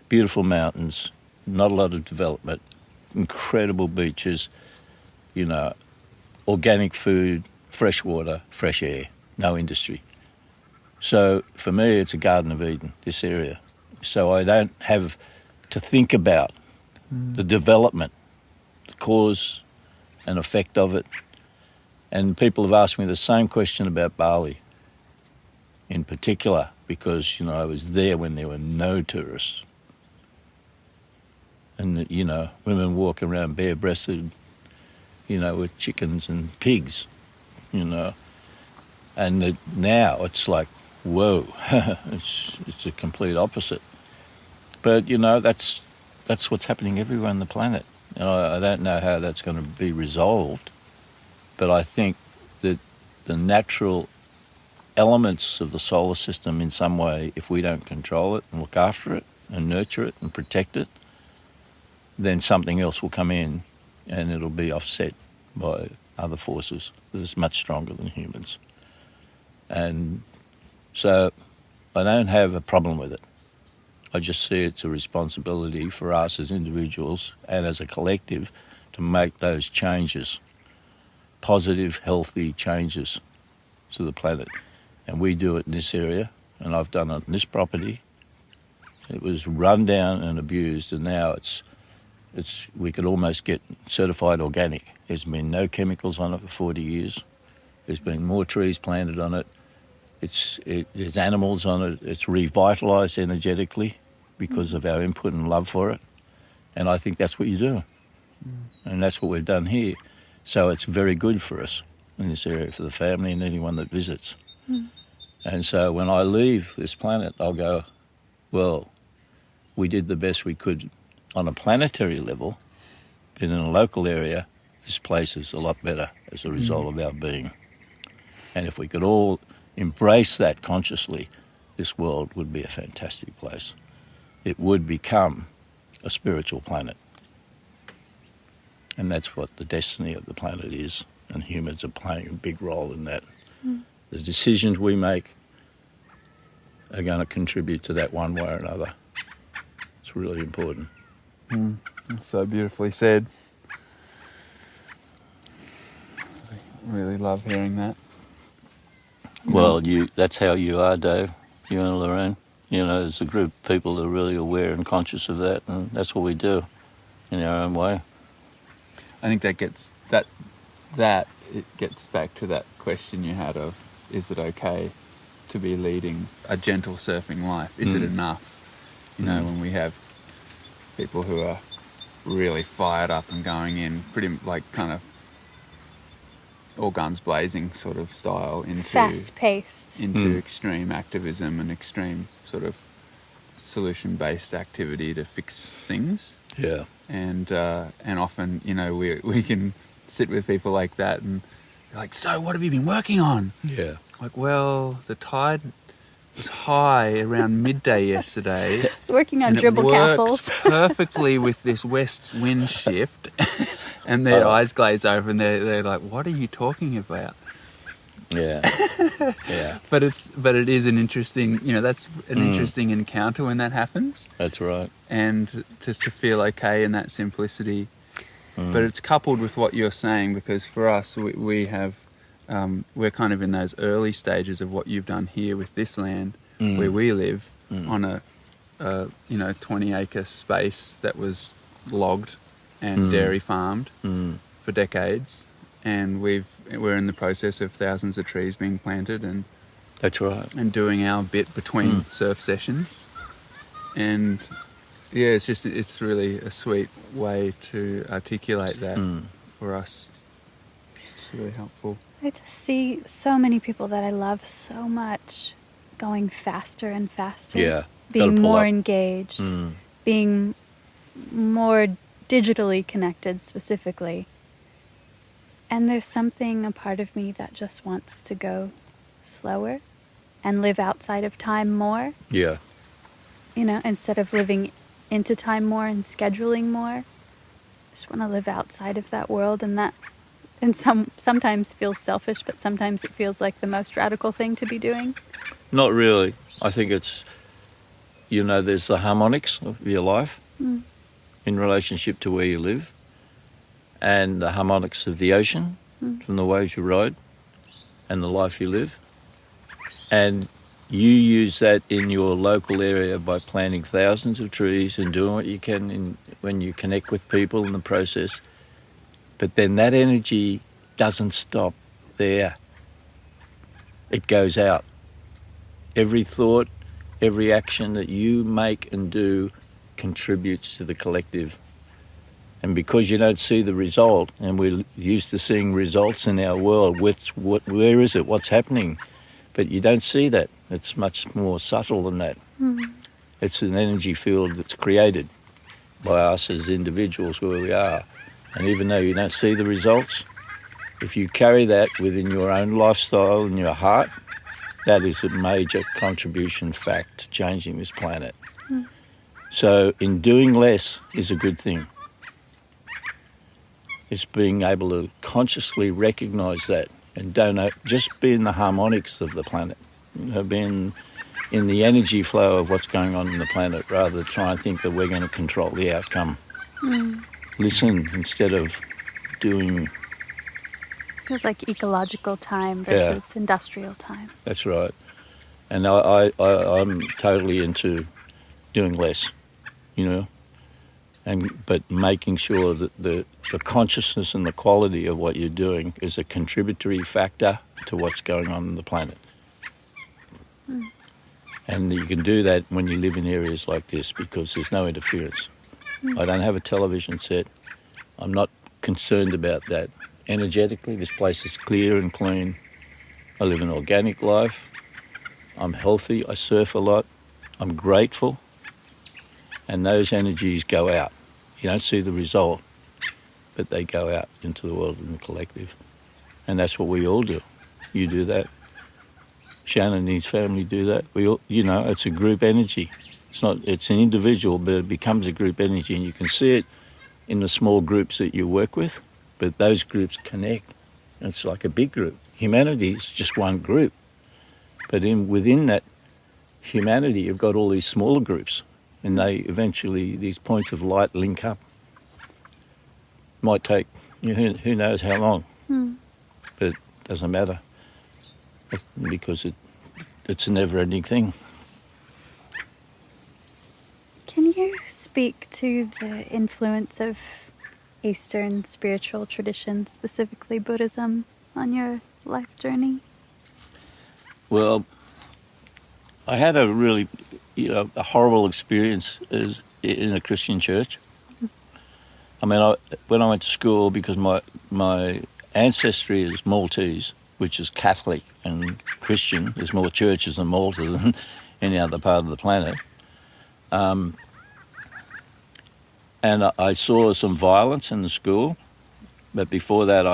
beautiful mountains, not a lot of development, incredible beaches, you know, organic food, fresh water, fresh air, no industry. So for me, it's a Garden of Eden, this area. So I don't have to think about the development, the cause and effect of it. And people have asked me the same question about Bali in particular, because, you know, I was there when there were no tourists. And, you know, women walk around bare-breasted, you know, with chickens and pigs, you know. And now it's like, whoa, it's a complete opposite. But, you know, that's what's happening everywhere on the planet. And I don't know how that's going to be resolved, but I think that the natural elements of the solar system in some way, if we don't control it and look after it and nurture it and protect it, then something else will come in and it'll be offset by other forces that is much stronger than humans. And so I don't have a problem with it. I just see it's a responsibility for us as individuals and as a collective to make those changes, positive, healthy changes to the planet. And we do it in this area, and I've done it in this property. It was run down and abused, and now we could almost get certified organic. There's been no chemicals on it for 40 years. There's been more trees planted on it. There's animals on it. It's revitalised energetically because of our input and love for it. And I think that's what you do. And that's what we've done here. So it's very good for us in this area, for the family and anyone that visits. And so when I leave this planet, I'll go, well, we did the best we could on a planetary level, but in a local area, this place is a lot better as a result of our being. And if we could all embrace that consciously, this world would be a fantastic place. It would become a spiritual planet. And that's what the destiny of the planet is, and humans are playing a big role in that. The decisions we make are going to contribute to that one way or another. It's really important. So beautifully said. I really love hearing that. Well, that's how you are, Dave, you and Lorraine. You know, there's a group of people that are really aware and conscious of that, and that's what we do in our own way. I think it gets back to that question you had of, is it okay to be leading a gentle surfing life? Is it enough? You know, when we have people who are really fired up and going in pretty like kind of all guns blazing sort of style into fast-paced, into extreme activism and extreme sort of solution-based activity to fix things. Yeah. And often, you know, we can sit with people like that and be like, so what have you been working on? Yeah. Like, well, the tide was high around midday yesterday. It's working on dribble castles. It worked perfectly with this west wind shift. And their eyes glaze over and they're like, what are you talking about? Yeah. Yeah. But it is an interesting, you know, that's an interesting encounter when that happens. That's right. And to feel okay in that simplicity. But it's coupled with what you're saying, because for us, we have, we're kind of in those early stages of what you've done here with this land where we live on a 20-acre space that was logged and dairy farmed for decades. And we're in the process of thousands of trees being planted and that's right, and doing our bit between surf sessions. And yeah, it's really a sweet way to articulate that for us. It's really helpful. I just see so many people that I love so much going faster and faster. Yeah. Being more engaged, being more digitally connected specifically. And there's a part of me that just wants to go slower and live outside of time more. Yeah. You know, instead of living into time more and scheduling more. I just want to live outside of that world, and that sometimes feels selfish, but sometimes it feels like the most radical thing to be doing. Not really. I think it's, you know, there's the harmonics of your life in relationship to where you live, and the harmonics of the ocean from the waves you ride and the life you live. And you use that in your local area by planting thousands of trees and doing what you can when you connect with people in the process. But then that energy doesn't stop there. It goes out. Every thought, every action that you make and do contributes to the collective. And because you don't see the result, and we're used to seeing results in our world, where is it? What's happening? But you don't see that. It's much more subtle than that. It's an energy field that's created by us as individuals where we are. And even though you don't see the results, if you carry that within your own lifestyle and your heart, that is a major contribution fact to changing this planet. So in doing less is a good thing. It's being able to consciously recognise that and don't just be in the harmonics of the planet. You know, being in the energy flow of what's going on in the planet, rather than try and think that we're going to control the outcome. Listen instead of doing. Feels like ecological time versus industrial time. That's right. And I'm totally into doing less, but making sure that the consciousness and the quality of what you're doing is a contributory factor to what's going on in the planet. And you can do that when you live in areas like this because there's no interference. I don't have a television set. I'm not concerned about that. Energetically, this place is clear and clean. I live an organic life. I'm healthy. I surf a lot. I'm grateful. And those energies go out. You don't see the result, but they go out into the world in the collective. And that's what we all do. You do that. Shannon and his family do that. We all, it's a group energy. It's an individual, but it becomes a group energy, and you can see it in the small groups that you work with, but those groups connect. It's like a big group. Humanity is just one group, but within that humanity, you've got all these smaller groups, and they eventually, these points of light link up. Might take, who knows how long, but it doesn't matter because it's a never-ending thing. Can you speak to the influence of Eastern spiritual traditions, specifically Buddhism, on your life journey? Well, I had a really, a horrible experience in a Christian church. I mean, when I went to school, because my ancestry is Maltese, which is Catholic and Christian. There's more churches in Malta than any other part of the planet. And I saw some violence in the school, but before that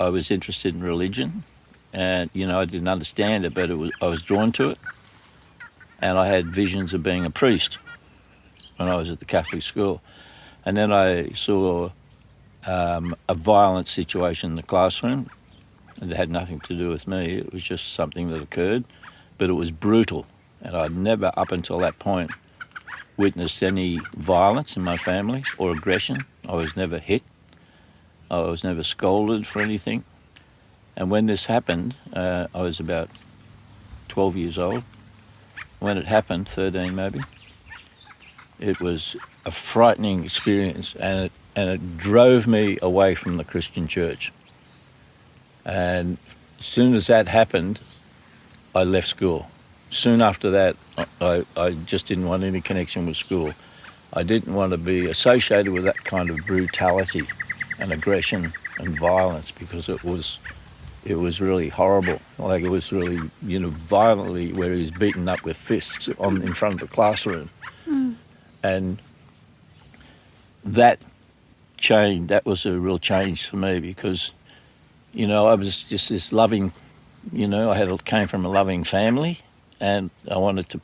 I was interested in religion, and I didn't understand it, but I was drawn to it, and I had visions of being a priest when I was at the Catholic school. And then I saw a violent situation in the classroom. It had nothing to do with me. It was just something that occurred, but it was brutal, and I'd never up until that point witnessed any violence in my family or aggression. I was never hit. I was never scolded for anything. And when this happened, I was about 12 years old. When it happened, 13 maybe, it was a frightening experience, and it drove me away from the Christian church. And as soon as that happened, I left school. Soon after that, I just didn't want any connection with school. I didn't want to be associated with that kind of brutality and aggression and violence, because it was really horrible. Like, it was really, violently, where he was beaten up with fists in front of the classroom. And that was a real change for me, because, I was just this loving, I came from a loving family. And I wanted to,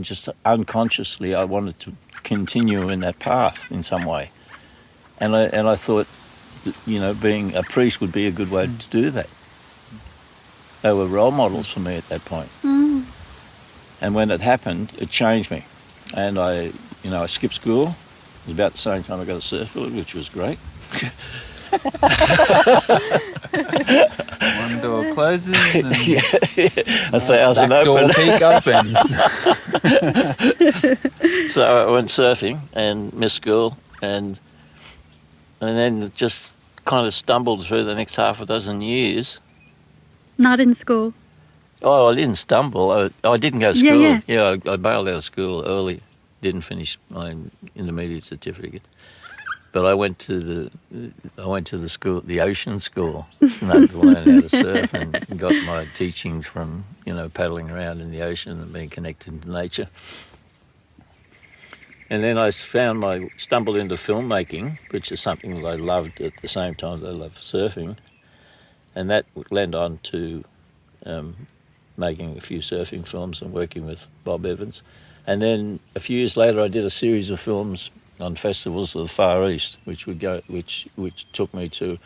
just unconsciously, I wanted to continue in that path in some way. And I thought, being a priest would be a good way to do that. They were role models for me at that point. And when it happened, it changed me. And I skipped school. It was about the same time I got a surfboard, which was great. One door closes and back door peak opens. So I went surfing and missed school, and then just kind of stumbled through the next half a dozen years. Not in school? Oh, I didn't stumble. I didn't go to school. Yeah. I bailed out of school early. Didn't finish my intermediate certificate. But I went to the school, the ocean school, to learn how to surf, and got my teachings from paddling around in the ocean and being connected to nature. And then I stumbled into filmmaking, which is something that I loved at the same time that I loved surfing, and that led on to making a few surfing films and working with Bob Evans. And then a few years later, I did a series of films on festivals of the Far East, which took me to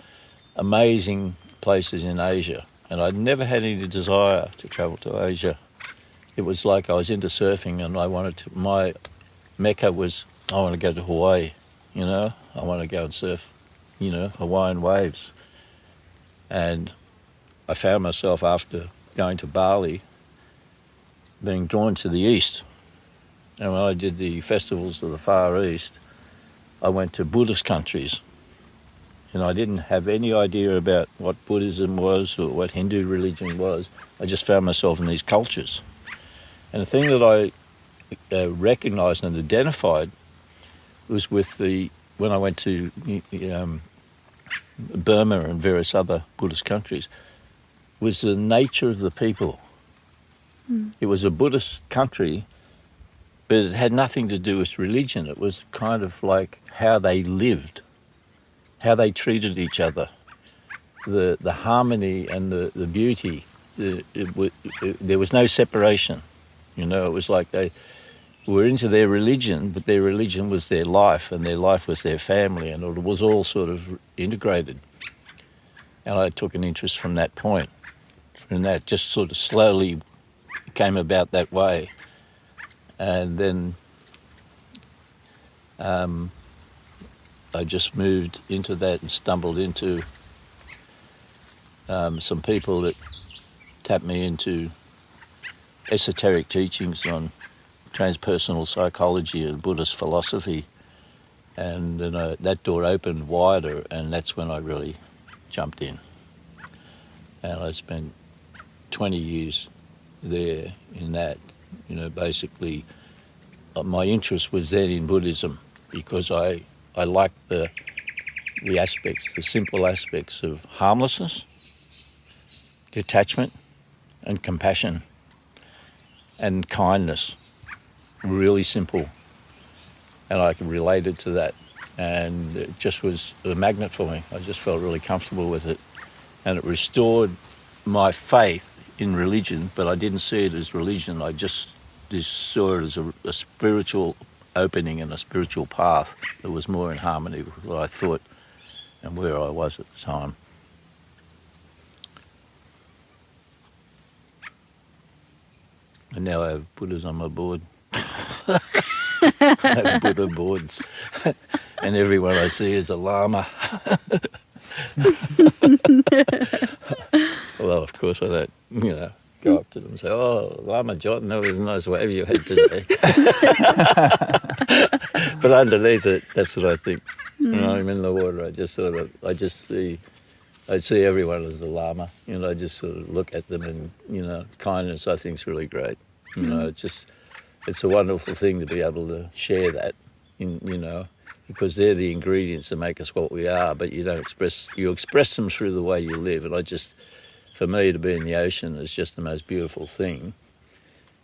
amazing places in Asia. And I'd never had any desire to travel to Asia it was like I was into surfing, and my mecca was, I want to go to Hawaii, you know, I want to go and surf, you know, Hawaiian waves. And I found myself, after going to Bali, being drawn to the east. And when I did the festivals of the Far East, I went to Buddhist countries. And I didn't have any idea about what Buddhism was or what Hindu religion was. I just found myself in these cultures. And the thing that I recognised and identified was when I went to Burma and various other Buddhist countries, was the nature of the people. It was a Buddhist country, but it had nothing to do with religion. It was kind of like how they lived, how they treated each other, the harmony and the beauty. There was no separation. You know, it was like they were into their religion, but their religion was their life, and their life was their family, and it was all sort of integrated. And I took an interest from that point. And that just sort of slowly came about that way. And then I just moved into that and stumbled into some people that tapped me into esoteric teachings on transpersonal psychology and Buddhist philosophy. And then that door opened wider, and that's when I really jumped in. And I spent 20 years there in that. You know, basically my interest was then in Buddhism, because I liked the aspects, the simple aspects of harmlessness, detachment and compassion and kindness. Really simple. And I related to that, and it just was a magnet for me. I just felt really comfortable with it, and it restored my faith in religion, but I didn't see it as religion. I just saw it as a spiritual opening and a spiritual path that was more in harmony with what I thought and where I was at the time. And now I have Buddhas on my board. I have Buddha boards. And everyone I see is a lama. Well, of course I don't, go up to them and say, "Oh, Lama John, that was a nice wave you had today." But underneath it, that's what I think. When I'm in the water, I see everyone as a lama. I just sort of look at them, and, kindness I think is really great. It's a wonderful thing to be able to share that, because they're the ingredients that make us what we are, but you express them through the way you live. And for me, to be in the ocean is just the most beautiful thing.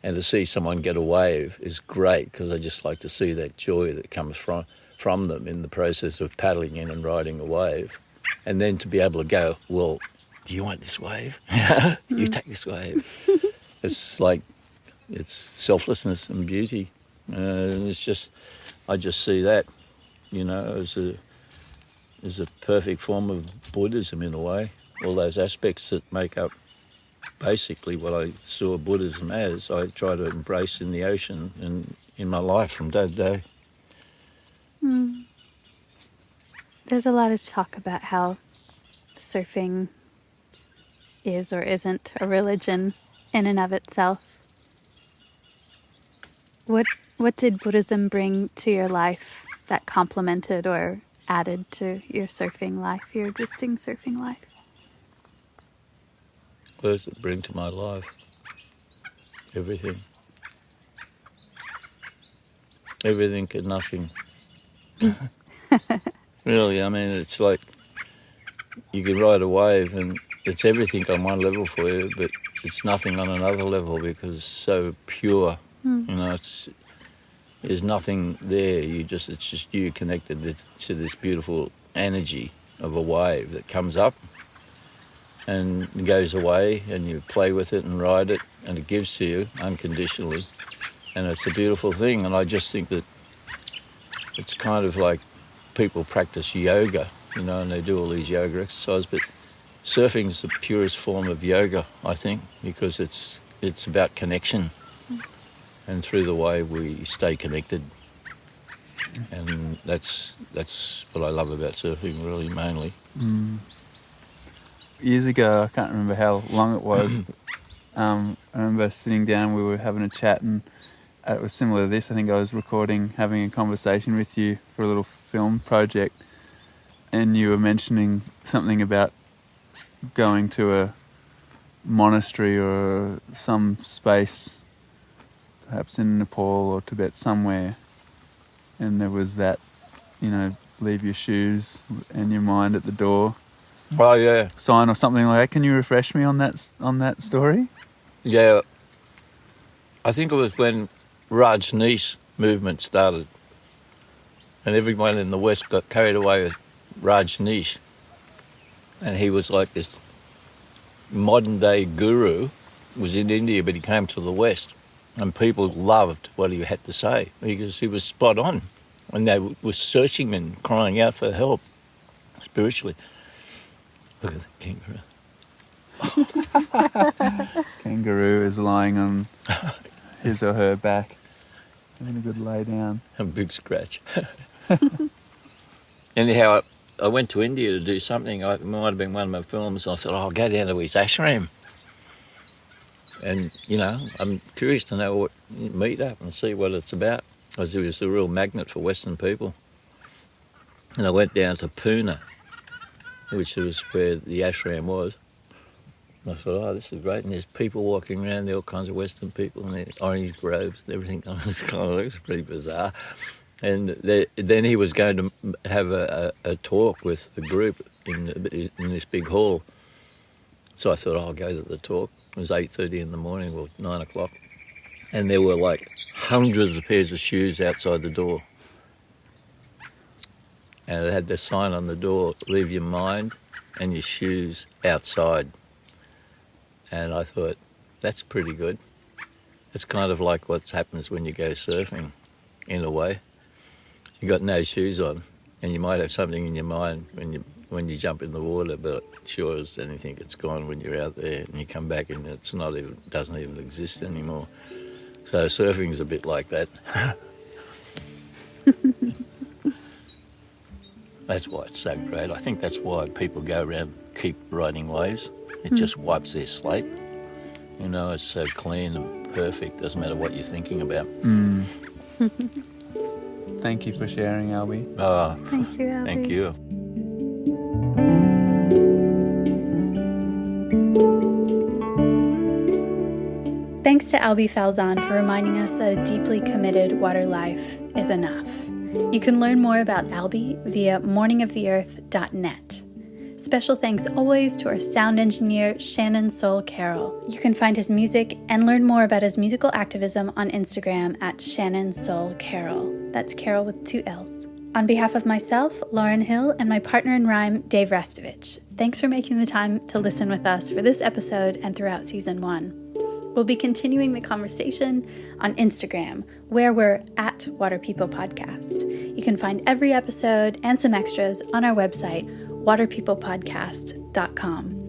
And to see someone get a wave is great, because I just like to see that joy that comes from them in the process of paddling in and riding a wave. And then to be able to go, "Well, do you want this wave? You take this wave." It's selflessness and beauty. And I just see that, as a perfect form of Buddhism in a way. All those aspects that make up basically what I saw Buddhism as, I try to embrace in the ocean and in my life from day to day. There's a lot of talk about how surfing is or isn't a religion in and of itself. What did Buddhism bring to your life that complemented or added to your surfing life, your existing surfing life? What does it bring to my life? Everything. Everything and nothing. Really, it's like you can ride a wave and it's everything on one level for you, but it's nothing on another level because it's so pure. There's nothing there. It's just you connected to this beautiful energy of a wave that comes up and goes away, and you play with it and ride it, and it gives to you unconditionally. And it's a beautiful thing. And I just think that it's kind of like people practice yoga, and they do all these yoga exercises, but surfing is the purest form of yoga, I think, because it's about connection. And through the wave we stay connected. And that's what I love about surfing, really, mainly. Years ago, I can't remember how long it was, I remember sitting down, we were having a chat, and it was similar to this. I think I was having a conversation with you for a little film project, and you were mentioning something about going to a monastery or some space, perhaps in Nepal or Tibet somewhere, and there was that, leave your shoes and your mind at the door. Oh yeah, sign or something like that. Can you refresh me on that story? Yeah, I think it was when Rajneesh movement started, and everyone in the West got carried away with Rajneesh, and he was like this modern day guru. Was in India, but he came to the West, and people loved what he had to say because he was spot on, and they were searching and crying out for help spiritually. Look at the kangaroo. Kangaroo is lying on his or her back, having a good lay down. A big scratch. Anyhow, I went to India to do something. It might have been one of my films. I thought, I'll go down to his ashram. And, I'm curious to know what meet up and see what it's about, because it was a real magnet for Western people. And I went down to Pune, which was where the ashram was. And I thought, this is great. And there's people walking around, there, all kinds of Western people, and there's orange groves and everything. It looks pretty bizarre. And then he was going to have a talk with a group in this big hall. So I thought, I'll go to the talk. It was 8:30 in the morning, or 9 o'clock. And there were like hundreds of pairs of shoes outside the door. And it had the sign on the door, leave your mind and your shoes outside. And I thought, that's pretty good. It's kind of like what happens when you go surfing, in a way. You got no shoes on, and you might have something in your mind when you jump in the water, but sure as anything, it's gone when you're out there, and you come back and doesn't even exist anymore. So surfing's a bit like that. That's why it's so great. I think that's why people go around, keep riding waves. It just wipes their slate. It's so clean and perfect. Doesn't matter what you're thinking about. Thank you for sharing, Albe. Thank you, Albe. Thank you. Thanks to Albe Falzon for reminding us that a deeply committed water life is enough. You can learn more about Albe via morningoftheearth.net. Special thanks always to our sound engineer, Shannon Soul Carroll. You can find his music and learn more about his musical activism on Instagram at Shannon Soul Carroll. That's Carroll with 2 L's. On behalf of myself, Lauren Hill, and my partner in rhyme, Dave Rastovich, thanks for making the time to listen with us for this episode and throughout Season 1. We'll be continuing the conversation on Instagram, where we're at Water People Podcast. You can find every episode and some extras on our website, waterpeoplepodcast.com.